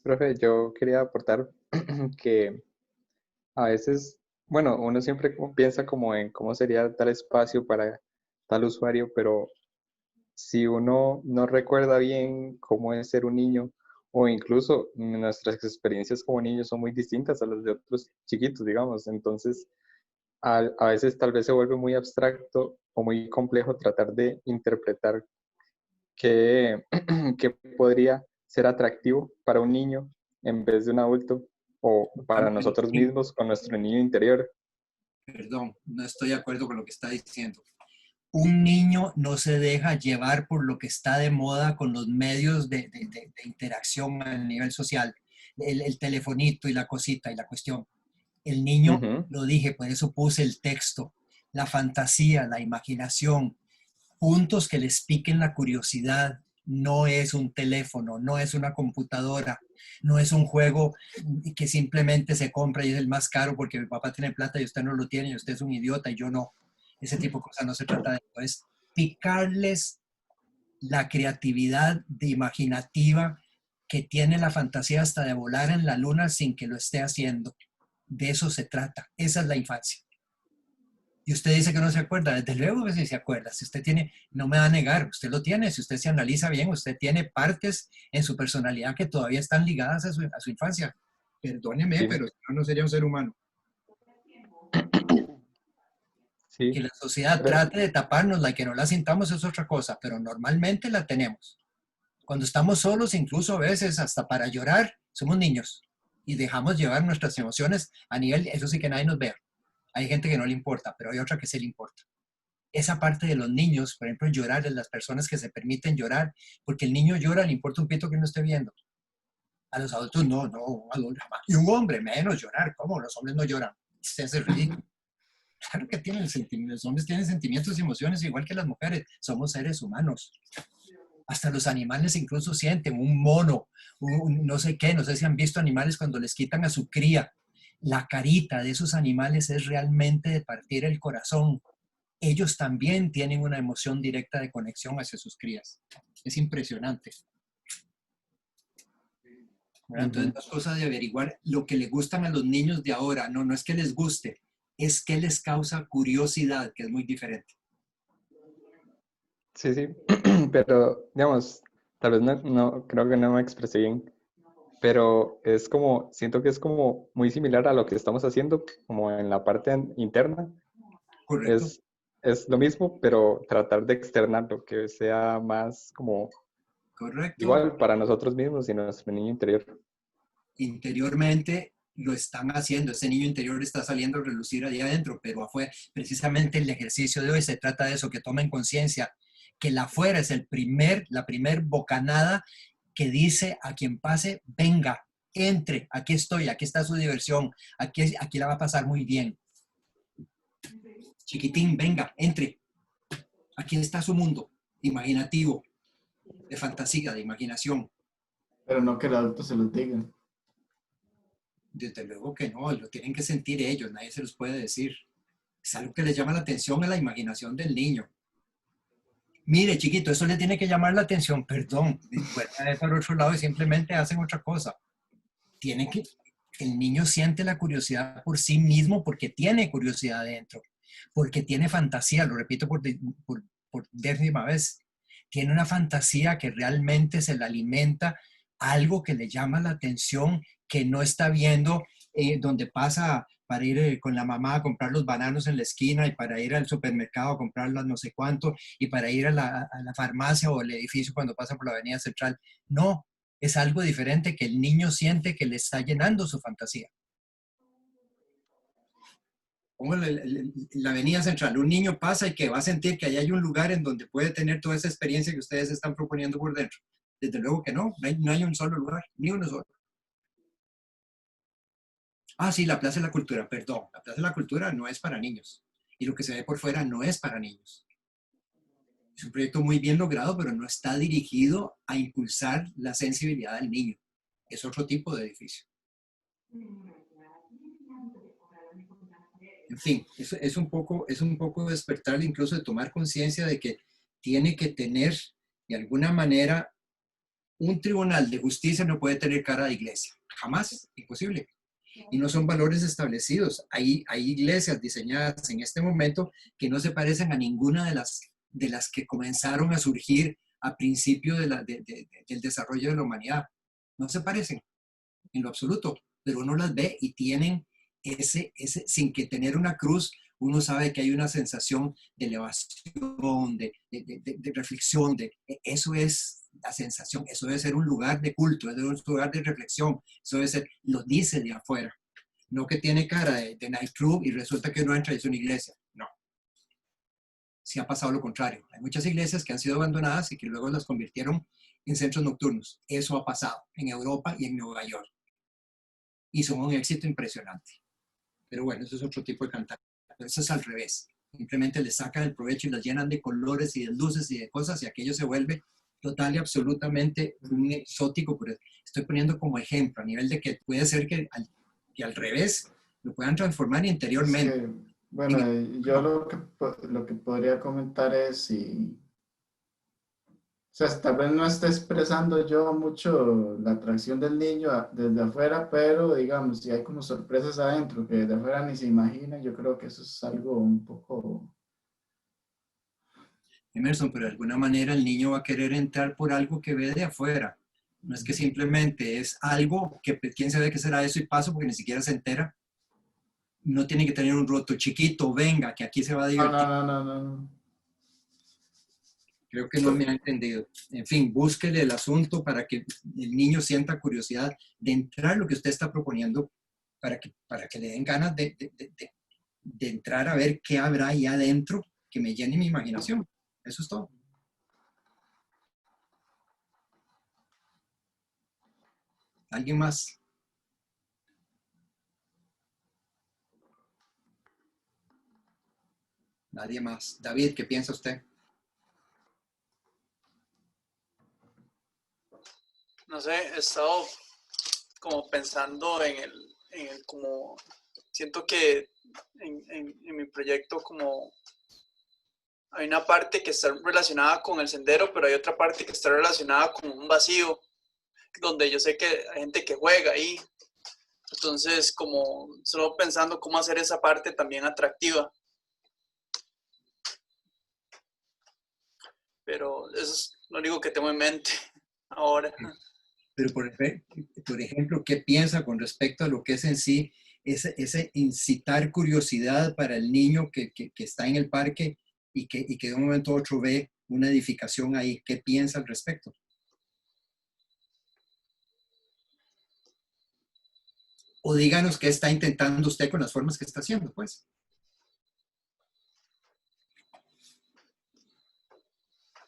Profe, yo quería aportar que a veces, bueno, uno siempre piensa como en cómo sería tal espacio para tal usuario, pero si uno no recuerda bien cómo es ser un niño, o incluso nuestras experiencias como niños son muy distintas a las de otros chiquitos, digamos, entonces a veces tal vez se vuelve muy abstracto o muy complejo tratar de interpretar qué, qué podría ser atractivo para un niño en vez de un adulto, o para nosotros mismos con nuestro niño interior.
Perdón, no estoy de acuerdo con lo que está diciendo. Un niño no se deja llevar por lo que está de moda con los medios de interacción a nivel social, el telefonito y la cosita y la cuestión. El niño, lo dije, por eso puse el texto, la fantasía, la imaginación, puntos que les piquen la curiosidad. No es un teléfono, no es una computadora, no es un juego que simplemente se compra y es el más caro porque mi papá tiene plata y usted no lo tiene y usted es un idiota y yo no. Ese tipo de cosas no se trata de eso, es picarles la creatividad imaginativa que tiene la fantasía hasta de volar en la luna sin que lo esté haciendo. De eso se trata, esa es la infancia. Y usted dice que no se acuerda, desde luego que sí se acuerda. Si usted tiene, no me va a negar, usted lo tiene, si usted se analiza bien, usted tiene partes en su personalidad que todavía están ligadas a su infancia. Perdóneme,
Sí.
pero si no, no sería un ser humano.
Sí.
Que la sociedad trate de taparnos, y que no la sintamos es otra cosa, pero normalmente la tenemos. Cuando estamos solos, incluso a veces hasta para llorar, somos niños y dejamos llevar nuestras emociones a nivel, eso sí que nadie nos vea. Hay gente que no le importa, pero hay otra que sí le importa. Esa parte de los niños, por ejemplo, llorar, de las personas que se permiten llorar, porque el niño llora, le importa un pito que no esté viendo. A los adultos no, y un hombre menos llorar, ¿cómo? Los hombres no lloran. Se hace ridículo. Claro que tienen sentimientos, los hombres tienen sentimientos y emociones igual que las mujeres, somos seres humanos. Hasta los animales incluso sienten, un mono, no sé qué, no sé si han visto animales cuando les quitan a su cría. La carita de esos animales es realmente de partir el corazón. Ellos también tienen una emoción directa de conexión hacia sus crías. Es impresionante. Entonces no es cosa de averiguar lo que le gustan a los niños de ahora. No, no es que les guste, es que les causa curiosidad, que es muy diferente.
Sí, sí, pero digamos, tal vez no, creo que no me expresé bien, pero es como, siento que es como muy similar a lo que estamos haciendo, como en la parte interna.
Correcto.
Es lo mismo, pero tratar de externarlo, que sea más como
correcto.
Igual para nosotros mismos y nuestro niño interior.
Interiormente lo están haciendo, ese niño interior está saliendo a relucir ahí adentro, pero afuera, precisamente el ejercicio de hoy se trata de eso, que tomen conciencia, que el afuera es la primer bocanada que dice a quien pase, venga, entre, aquí estoy, aquí está su diversión, aquí la va a pasar muy bien. Chiquitín, venga, entre, aquí está su mundo imaginativo, de fantasía, de imaginación.
Pero no que el adulto se los diga.
Desde luego que no, lo tienen que sentir ellos, nadie se los puede decir. Es algo que les llama la atención a la imaginación del niño. Mire, chiquito, eso le tiene que llamar la atención, perdón, vuelven para otro lado y simplemente hacen otra cosa. El niño siente la curiosidad por sí mismo porque tiene curiosidad dentro, porque tiene fantasía, lo repito por décima vez, tiene una fantasía que realmente se la alimenta, algo que le llama la atención, que no está viendo donde pasa para ir con la mamá a comprar los bananos en la esquina y para ir al supermercado a comprar las no sé cuánto y para ir a la farmacia o al edificio cuando pasa por la avenida central. No, es algo diferente que el niño siente que le está llenando su fantasía. Como la avenida central, un niño pasa y que va a sentir que ahí hay un lugar en donde puede tener toda esa experiencia que ustedes están proponiendo por dentro. Desde luego que no hay un solo lugar, ni uno solo. Ah, sí, la Plaza de la Cultura, perdón. La Plaza de la Cultura no es para niños. Y lo que se ve por fuera no es para niños. Es un proyecto muy bien logrado, pero no está dirigido a impulsar la sensibilidad del niño. Es otro tipo de edificio. En fin, es un poco despertar, incluso de tomar conciencia de que tiene que tener, de alguna manera, un tribunal de justicia no puede tener cara de iglesia. Jamás, imposible. Y no son valores establecidos. Hay iglesias diseñadas en este momento que no se parecen a ninguna de las que comenzaron a surgir a principio del desarrollo de la humanidad. No se parecen en lo absoluto, pero uno las ve y tienen sin que tener una cruz, uno sabe que hay una sensación de elevación, de reflexión, eso es la sensación, eso debe ser un lugar de culto, es un lugar de reflexión, eso debe ser, lo dice de afuera, no que tiene cara de nightclub y resulta que uno entra y es una iglesia, no. Sí ha pasado lo contrario, hay muchas iglesias que han sido abandonadas y que luego las convirtieron en centros nocturnos, eso ha pasado en Europa y en Nueva York, y son un éxito impresionante. Pero bueno, eso es otro tipo de cantar. Pero eso es al revés. Simplemente le sacan el provecho y las llenan de colores y de luces y de cosas y aquello se vuelve total y absolutamente un exótico. Pero estoy poniendo como ejemplo a nivel de que puede ser que al revés lo puedan transformar interiormente.
Sí, bueno, yo lo que podría comentar es si... O sea, tal vez no esté expresando yo mucho la atracción del niño desde afuera, pero digamos, si hay como sorpresas adentro que desde afuera ni se imagina, yo creo que eso es algo un poco...
Emerson, pero de alguna manera el niño va a querer entrar por algo que ve de afuera. No es que simplemente es algo que quién sabe qué será eso y paso porque ni siquiera se entera. No tiene que tener un roto chiquito, venga, que aquí se va a divertir.
No.
Creo que no me ha entendido. En fin, búsquele el asunto para que el niño sienta curiosidad de entrar lo que usted está proponiendo, para que le den ganas de entrar a ver qué habrá ahí adentro que me llene mi imaginación. Eso es todo. ¿Alguien más? Nadie más. David, ¿qué piensa usted?
No sé, he estado como pensando en el como, siento que en mi proyecto como hay una parte que está relacionada con el sendero, pero hay otra parte que está relacionada con un vacío, donde yo sé que hay gente que juega ahí. Entonces, como solo pensando cómo hacer esa parte también atractiva. Pero eso es lo único que tengo en mente ahora.
Pero por ejemplo, ¿qué piensa con respecto a lo que es en sí ese incitar curiosidad para el niño que está en el parque y que de un momento a otro ve una edificación ahí? ¿Qué piensa al respecto? O díganos qué está intentando usted con las formas que está haciendo, pues.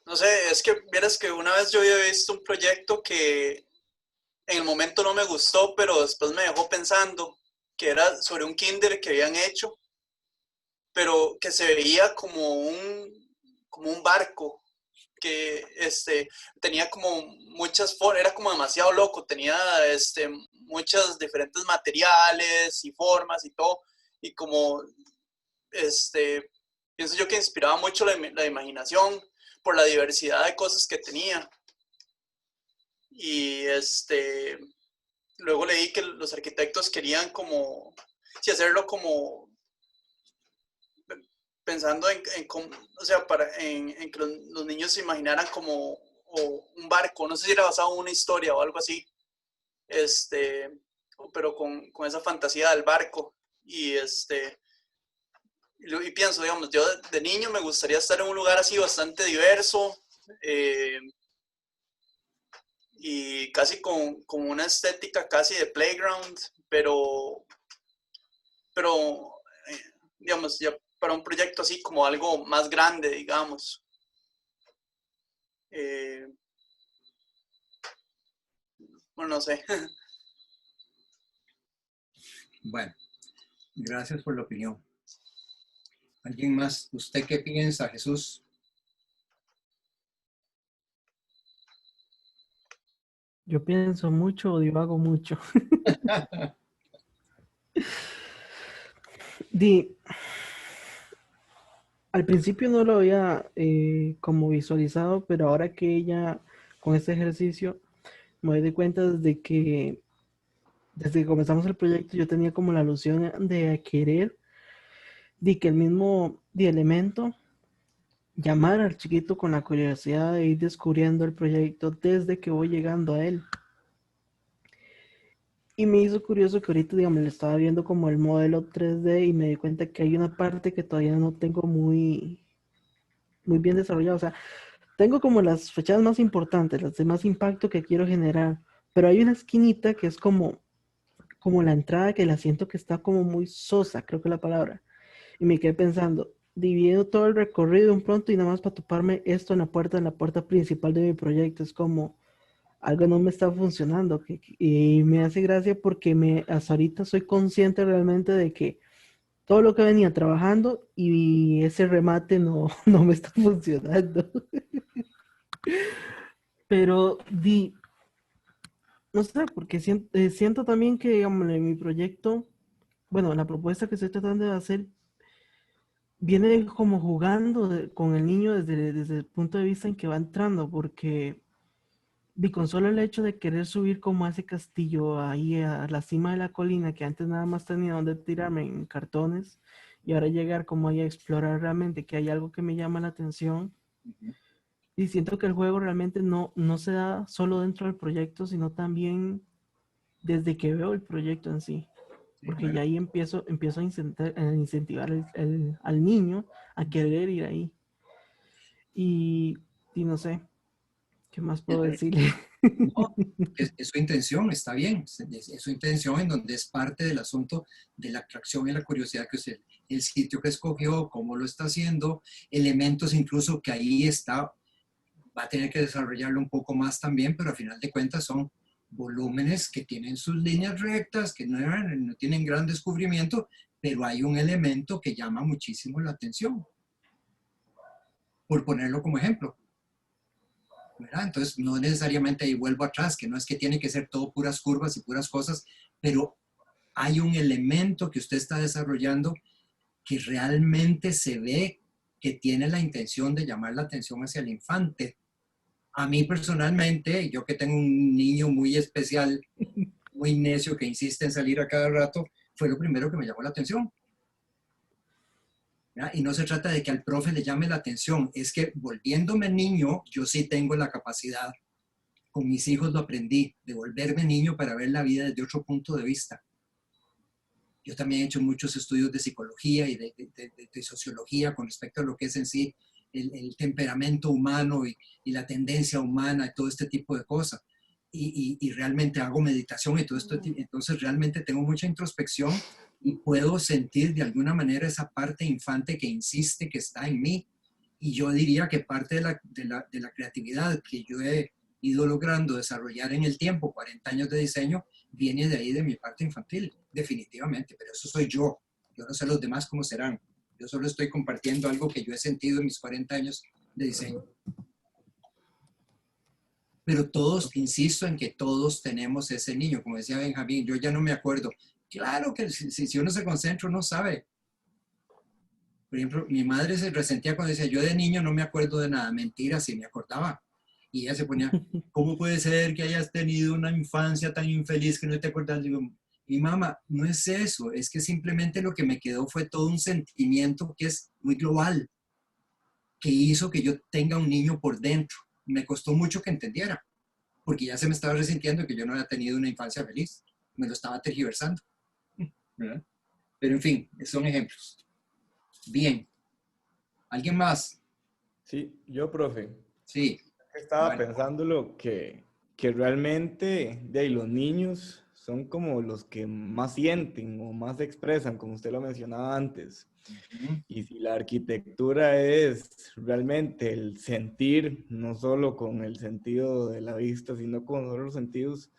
No sé, es que vieras que una vez yo había visto un proyecto que en el momento no me gustó, pero después me dejó pensando, que era sobre un kinder que habían hecho, pero que se veía como un barco, que tenía como muchas formas, era como demasiado loco, tenía muchos diferentes materiales y formas y todo, y como pienso yo que inspiraba mucho la imaginación por la diversidad de cosas que tenía. Y luego leí que los arquitectos querían como, sí, hacerlo como pensando en o sea, en que los niños se imaginaran como un barco, no sé si era basado en una historia o algo así, pero con esa fantasía del barco. y pienso, digamos, yo de niño me gustaría estar en un lugar así bastante diverso, y casi con una estética casi de playground, pero digamos, ya para un proyecto así como algo más grande, digamos. Bueno, no sé.
Bueno, gracias por la opinión. ¿Alguien más? ¿Usted qué piensa, Jesús?
Yo pienso mucho o divago mucho. Al principio no lo había como visualizado, pero ahora que ya con este ejercicio me doy cuenta desde que comenzamos el proyecto yo tenía como la ilusión de querer que el mismo elemento llamar al chiquito con la curiosidad de ir descubriendo el proyecto desde que voy llegando a él. Y me hizo curioso que ahorita, digamos, le estaba viendo como el modelo 3D y me di cuenta que hay una parte que todavía no tengo muy bien desarrollada. O sea, tengo como las fechas más importantes, las de más impacto que quiero generar, pero hay una esquinita que es como la entrada que la siento que está como muy sosa, creo que es la palabra. Y me quedé pensando, dividiendo todo el recorrido un pronto y nada más para toparme esto en la puerta principal de mi proyecto. Es como algo no me está funcionando. Y me hace gracia porque hasta ahorita soy consciente realmente de que todo lo que venía trabajando y ese remate no, no me está funcionando. Pero no sé, porque siento también que, digamos, en mi proyecto, bueno, la propuesta que estoy tratando de hacer viene como jugando con el niño desde el punto de vista en que va entrando, porque con solo el hecho de querer subir como a ese castillo ahí a la cima de la colina, que antes nada más tenía donde tirarme en cartones, y ahora llegar como ahí a explorar realmente que hay algo que me llama la atención. Y siento que el juego realmente no se da solo dentro del proyecto, sino también desde que veo el proyecto en sí. Porque ya ahí empiezo a incentivar al niño a querer ir ahí. Y no sé, ¿qué más puedo decirle?
No, es su intención, está bien. Es su intención en donde es parte del asunto de la atracción y la curiosidad que usted, el sitio que escogió, cómo lo está haciendo, elementos incluso que ahí está, va a tener que desarrollarlo un poco más también, pero al final de cuentas son volúmenes que tienen sus líneas rectas, que no tienen gran descubrimiento, pero hay un elemento que llama muchísimo la atención. Por ponerlo como ejemplo. ¿Verdad? Entonces, no necesariamente, y vuelvo atrás, que no es que tiene que ser todo puras curvas y puras cosas, pero hay un elemento que usted está desarrollando que realmente se ve que tiene la intención de llamar la atención hacia el infante. A mí personalmente, yo que tengo un niño muy especial, muy necio, que insiste en salir a cada rato, fue lo primero que me llamó la atención. ¿verdad? Y no se trata de que al profe le llame la atención, es que volviéndome niño, yo sí tengo la capacidad, con mis hijos lo aprendí, de volverme niño para ver la vida desde otro punto de vista. Yo también he hecho muchos estudios de psicología y de sociología con respecto a lo que es en sí el temperamento humano y la tendencia humana y todo este tipo de cosas. Y realmente hago meditación y todo esto, entonces realmente tengo mucha introspección y puedo sentir de alguna manera esa parte infante que insiste que está en mí. Y yo diría que parte de la creatividad que yo he ido logrando desarrollar en el tiempo, 40 años de diseño, viene de ahí, de mi parte infantil, definitivamente, pero eso soy yo. Yo no sé los demás cómo serán. Yo solo estoy compartiendo algo que yo he sentido en mis 40 años de diseño. Pero todos, insisto en que todos tenemos ese niño, como decía Benjamín, yo ya no me acuerdo. Claro que si uno se concentra, uno sabe. Por ejemplo, mi madre se resentía cuando decía, yo de niño no me acuerdo de nada. Mentira, sí me acordaba. Y ella se ponía, ¿cómo puede ser que hayas tenido una infancia tan infeliz que no te acuerdas? Digo, mi mamá, no es eso, es que simplemente lo que me quedó fue todo un sentimiento que es muy global, que hizo que yo tenga un niño por dentro. Me costó mucho que entendiera, porque ya se me estaba resintiendo que yo no había tenido una infancia feliz. Me lo estaba tergiversando. ¿verdad? Pero en fin, son ejemplos. Bien. ¿Alguien más?
Sí, yo, profe.
Sí.
Estaba
Bueno.
pensándolo que realmente de ahí, los niños son como los que más sienten o más expresan, como usted lo mencionaba antes. Y si la arquitectura es realmente el sentir, no solo con el sentido de la vista, sino con otros sentidos,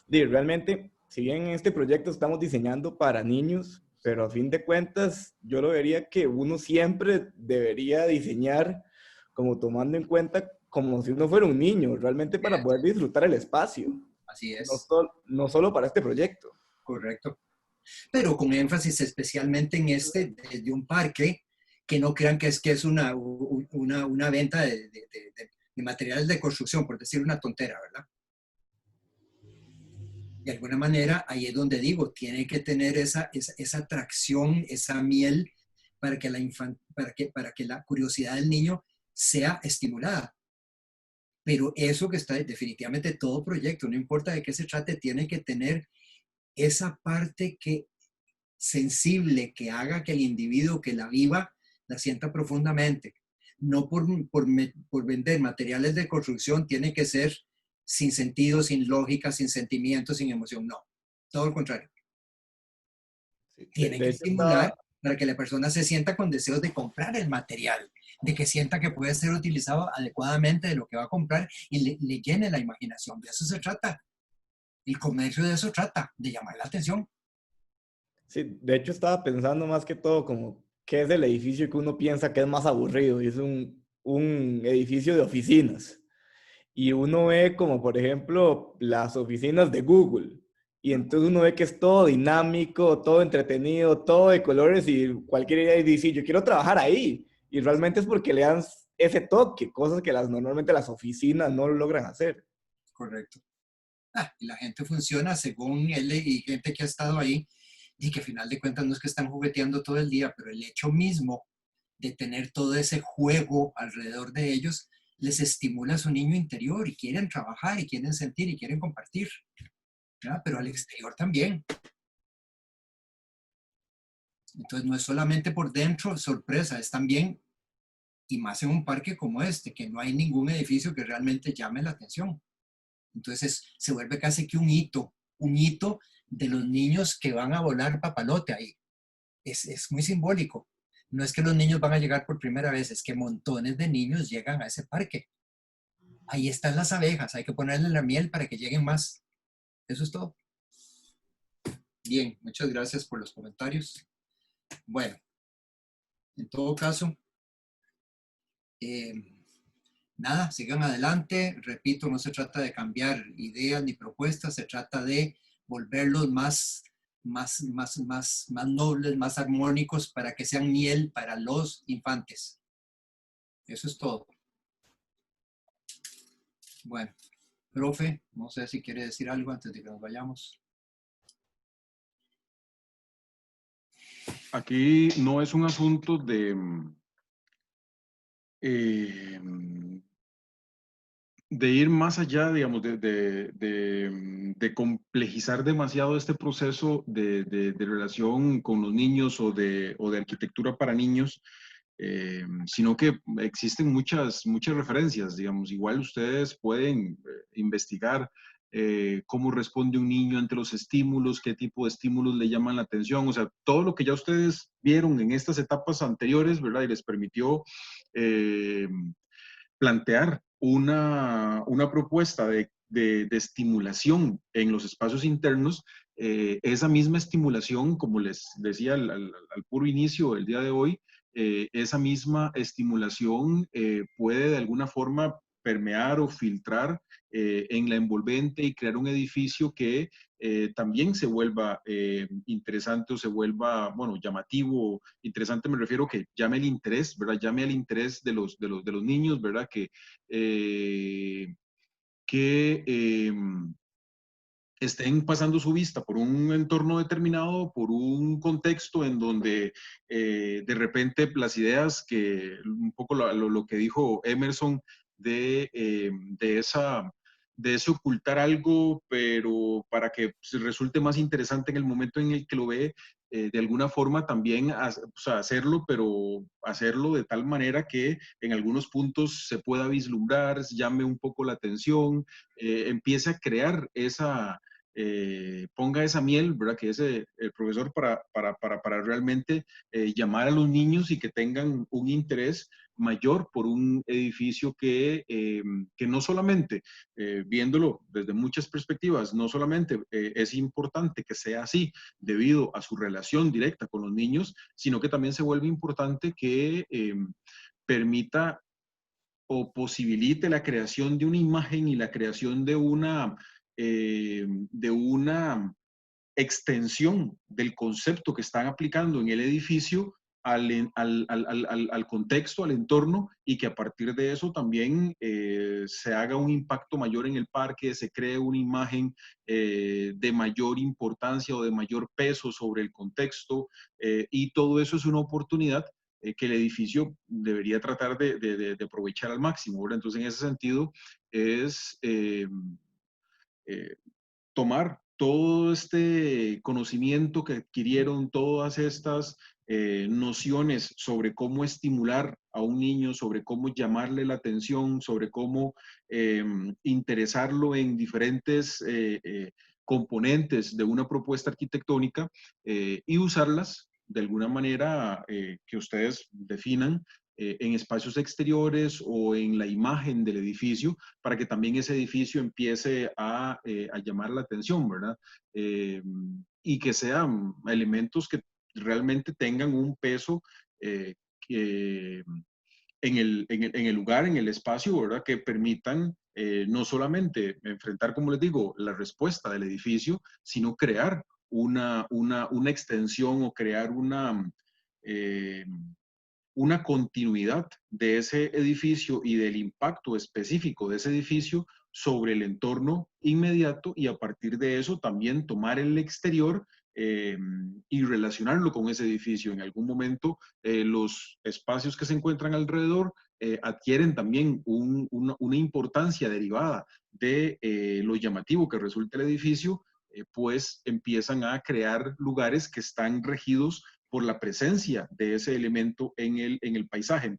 realmente, si bien en este proyecto estamos diseñando para niños, pero a fin de cuentas, yo lo vería que uno siempre debería diseñar como tomando en cuenta como si uno fuera un niño, realmente para poder disfrutar el espacio.
Así es.
No solo para este proyecto.
Correcto. Pero con énfasis especialmente en desde un parque, que no crean que es una venta de materiales de construcción, por decir una tontera, ¿verdad? De alguna manera, ahí es donde digo, tiene que tener esa atracción, esa miel, para que para que la curiosidad del niño sea estimulada. Pero eso que está definitivamente todo proyecto, no importa de qué se trate, tiene que tener esa parte sensible que haga que el individuo que la viva la sienta profundamente. No por vender materiales de construcción tiene que ser sin sentido, sin lógica, sin sentimiento, sin emoción. No, todo lo contrario.
Sí,
Tiene que estimular para que la persona se sienta con deseos de comprar el material, de que sienta que puede ser utilizado adecuadamente de lo que va a comprar y le llene la imaginación. De eso se trata. El comercio de eso trata, de llamar la atención.
Sí, de hecho estaba pensando más que todo como qué es el edificio que uno piensa que es más aburrido y es un edificio de oficinas. Y uno ve como, por ejemplo, las oficinas de Google. Y entonces uno ve que es todo dinámico, todo entretenido, todo de colores y cualquier idea dice, yo quiero trabajar ahí. Y realmente es porque le dan ese toque, cosas que normalmente las oficinas no logran hacer.
Correcto. Y la gente funciona según él y gente que ha estado ahí y que al final de cuentas no es que están jugueteando todo el día, pero el hecho mismo de tener todo ese juego alrededor de ellos les estimula a su niño interior y quieren trabajar y quieren sentir y quieren compartir. ¿Ya? Pero al exterior también. Entonces no es solamente por dentro, sorpresa, es también, y más en un parque como este, que no hay ningún edificio que realmente llame la atención. Entonces se vuelve casi que un hito de los niños que van a volar papalote ahí. Es muy simbólico. No es que los niños van a llegar por primera vez, es que montones de niños llegan a ese parque. Ahí están las abejas, hay que ponerle la miel para que lleguen más. Eso es todo. Bien, muchas gracias por los comentarios. Bueno, en todo caso, nada, sigan adelante. Repito, no se trata de cambiar ideas ni propuestas, se trata de volverlos más nobles, más armónicos para que sean miel para los infantes. Eso es todo. Bueno, profe, no sé si quiere decir algo antes de que nos vayamos.
Aquí no es un asunto de ir más allá, digamos, de complejizar demasiado este proceso de relación con los niños o de arquitectura para niños, sino que existen muchas referencias, digamos. Igual ustedes pueden investigar cómo responde un niño ante los estímulos, qué tipo de estímulos le llaman la atención, o sea, todo lo que ya ustedes vieron en estas etapas anteriores, ¿verdad? Y les permitió plantear una propuesta de estimulación en los espacios internos. Esa misma estimulación, como les decía al puro inicio el día de hoy, esa misma estimulación puede de alguna forma permear o filtrar en la envolvente y crear un edificio que también se vuelva interesante o se vuelva, bueno, llamativo. Interesante me refiero que llame el interés, ¿verdad? Llame el interés de los niños, ¿verdad? Que estén pasando su vista por un entorno determinado, por un contexto en donde de repente las ideas que, un poco lo que dijo Emerson, de ese ocultar algo, pero para que resulte más interesante en el momento en el que lo ve, de alguna forma también o sea, hacerlo, pero hacerlo de tal manera que en algunos puntos se pueda vislumbrar, llame un poco la atención, empiece a crear esa, ponga esa miel, ¿verdad? Que es el profesor para realmente llamar a los niños y que tengan un interés mayor por un edificio que no solamente, viéndolo desde muchas perspectivas, no solamente es importante que sea así debido a su relación directa con los niños, sino que también se vuelve importante que permita o posibilite la creación de una imagen y la creación de una extensión del concepto que están aplicando en el edificio al contexto, al entorno, y que a partir de eso también se haga un impacto mayor en el parque, se cree una imagen de mayor importancia o de mayor peso sobre el contexto, y todo eso es una oportunidad que el edificio debería tratar de aprovechar al máximo, ¿verdad? Entonces, en ese sentido, es tomar todo este conocimiento que adquirieron, todas estas nociones sobre cómo estimular a un niño, sobre cómo llamarle la atención, sobre cómo interesarlo en diferentes componentes de una propuesta arquitectónica, y usarlas de alguna manera que ustedes definan en espacios exteriores o en la imagen del edificio, para que también ese edificio empiece a llamar la atención, ¿verdad? Y que sean elementos que realmente tengan un peso que, en el lugar, en el espacio, ¿verdad? Que permitan no solamente enfrentar, como les digo, la respuesta del edificio, sino crear una extensión o crear una continuidad de ese edificio y del impacto específico de ese edificio sobre el entorno inmediato, y a partir de eso también tomar el exterior y relacionarlo con ese edificio. En algún momento los espacios que se encuentran alrededor adquieren también una importancia derivada de lo llamativo que resulta el edificio, pues empiezan a crear lugares que están regidos por la presencia de ese elemento en el paisaje.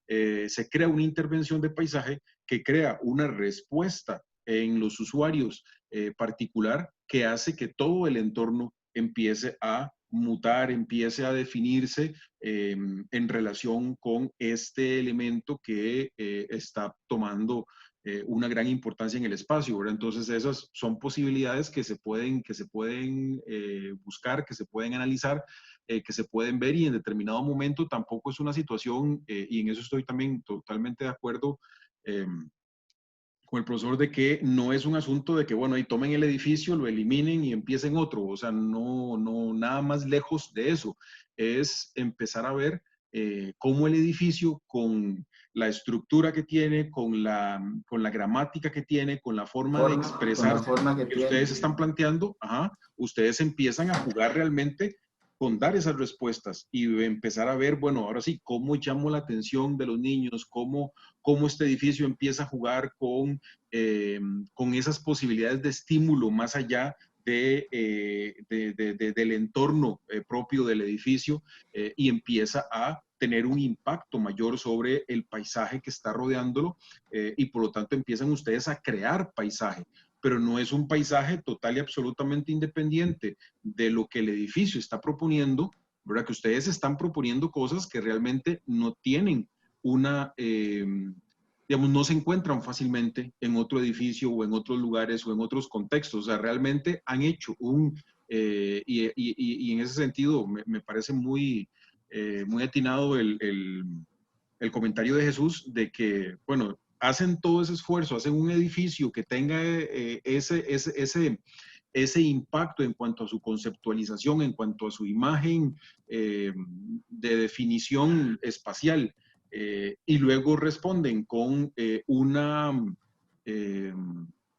Se crea una intervención de paisaje que crea una respuesta en los usuarios particular, que hace que todo el entorno empiece a mutar, empiece a definirse en relación con este elemento que está tomando una gran importancia en el espacio, ¿verdad? Entonces esas son posibilidades que se pueden buscar, que se pueden analizar, que se pueden ver, y en determinado momento tampoco es una situación, y en eso estoy también totalmente de acuerdo con el profesor, de que no es un asunto de que, bueno, ahí tomen el edificio, lo eliminen y empiecen otro. O sea, no, nada más lejos de eso. Es empezar a ver cómo el edificio, con la estructura que tiene, con la gramática que tiene, con la forma de expresar que ustedes están planteando, ustedes empiezan a jugar realmente con dar esas respuestas y empezar a ver, bueno, ahora sí, cómo llamo la atención de los niños, cómo este edificio empieza a jugar con esas posibilidades de estímulo más allá del entorno propio del edificio, y empieza a tener un impacto mayor sobre el paisaje que está rodeándolo, y por lo tanto empiezan ustedes a crear paisaje, pero no es un paisaje total y absolutamente independiente de lo que el edificio está proponiendo, ¿verdad? Que ustedes están proponiendo cosas que realmente no tienen digamos, no se encuentran fácilmente en otro edificio o en otros lugares o en otros contextos. O sea, realmente han hecho y en ese sentido me parece muy atinado el comentario de Jesús, de que, bueno, hacen todo ese esfuerzo, hacen un edificio que tenga ese impacto en cuanto a su conceptualización, en cuanto a su imagen de definición espacial, y luego responden con una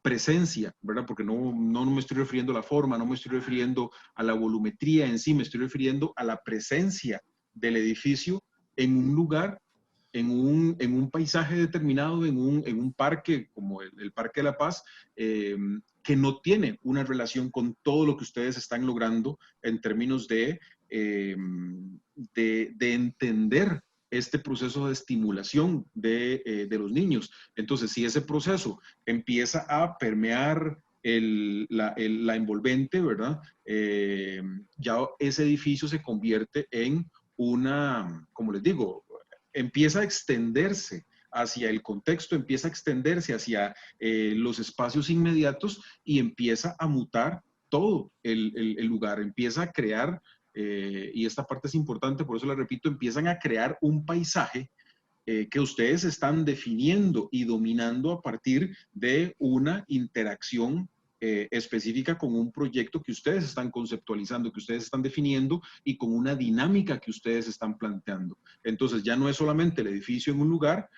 presencia, ¿verdad? Porque no me estoy refiriendo a la forma, no me estoy refiriendo a la volumetría en sí, me estoy refiriendo a la presencia del edificio en un lugar en un paisaje determinado, en un parque como el Parque de la Paz, que no tiene una relación con todo lo que ustedes están logrando en términos de entender este proceso de estimulación de los niños. Entonces, si ese proceso empieza a permear la envolvente, ¿verdad? Ya ese edificio se convierte en una, como les digo, empieza a extenderse hacia el contexto, empieza a extenderse hacia los espacios inmediatos y empieza a mutar todo el lugar, empieza a crear, y esta parte es importante, por eso la repito, empiezan a crear un paisaje que ustedes están definiendo y dominando a partir de una interacción específica con un proyecto que ustedes están conceptualizando, que ustedes están definiendo y con una dinámica que ustedes están planteando. Entonces ya no es solamente el edificio en un lugar,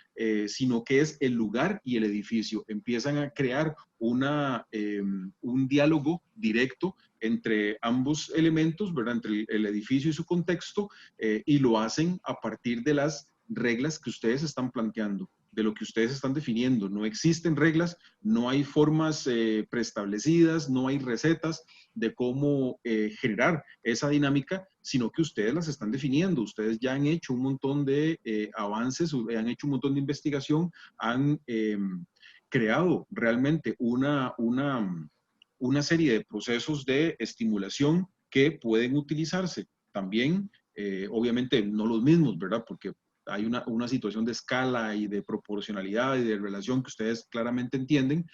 sino que es el lugar y el edificio. Empiezan a crear un diálogo directo entre ambos elementos, ¿verdad? Entre el edificio y su contexto, y lo hacen a partir de las reglas que ustedes están planteando, de lo que ustedes están definiendo. No existen reglas, no hay formas preestablecidas, no hay recetas de cómo generar esa dinámica, sino que ustedes las están definiendo. Ustedes ya han hecho un montón de avances, han hecho un montón de investigación, han creado realmente una serie de procesos de estimulación que pueden utilizarse. También, obviamente, no los mismos, ¿verdad? Porque hay una situación de escala y de proporcionalidad y de relación que ustedes claramente entienden,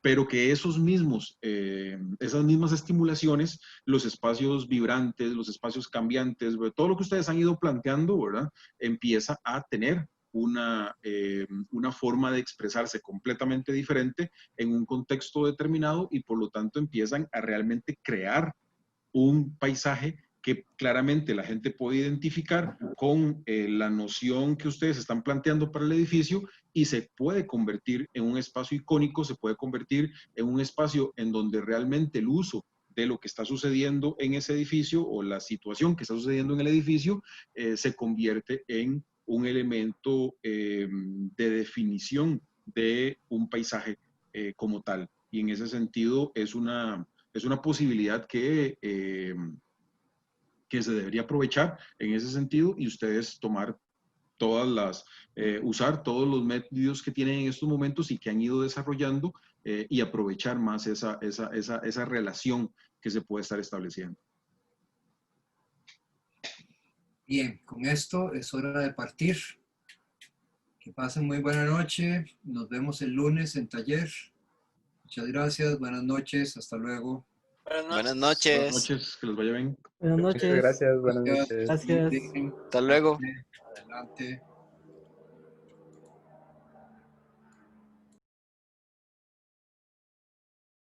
pero que esas mismas estimulaciones, los espacios vibrantes, los espacios cambiantes, todo lo que ustedes han ido planteando, ¿verdad? Empieza a tener una forma de expresarse completamente diferente en un contexto determinado y por lo tanto empiezan a realmente crear un paisaje que claramente la gente puede identificar con la noción que ustedes están planteando para el edificio y se puede convertir en un espacio icónico, se puede convertir en un espacio en donde realmente el uso de lo que está sucediendo en ese edificio o la situación que está sucediendo en el edificio se convierte en un elemento de definición de un paisaje como tal. Y en ese sentido es una posibilidad que se debería aprovechar en ese sentido y ustedes tomar usar todos los medios que tienen en estos momentos y que han ido desarrollando y aprovechar más esa relación que se puede estar estableciendo.
Bien, con esto es hora de partir. Que pasen muy buena noche. Nos vemos el lunes en taller. Muchas gracias. Buenas noches. Hasta luego.
Buenas noches.
Buenas noches. Que les vaya bien.
Buenas
Muchas
noches.
gracias, buenas noches.
Gracias.
Hasta luego.
Adelante.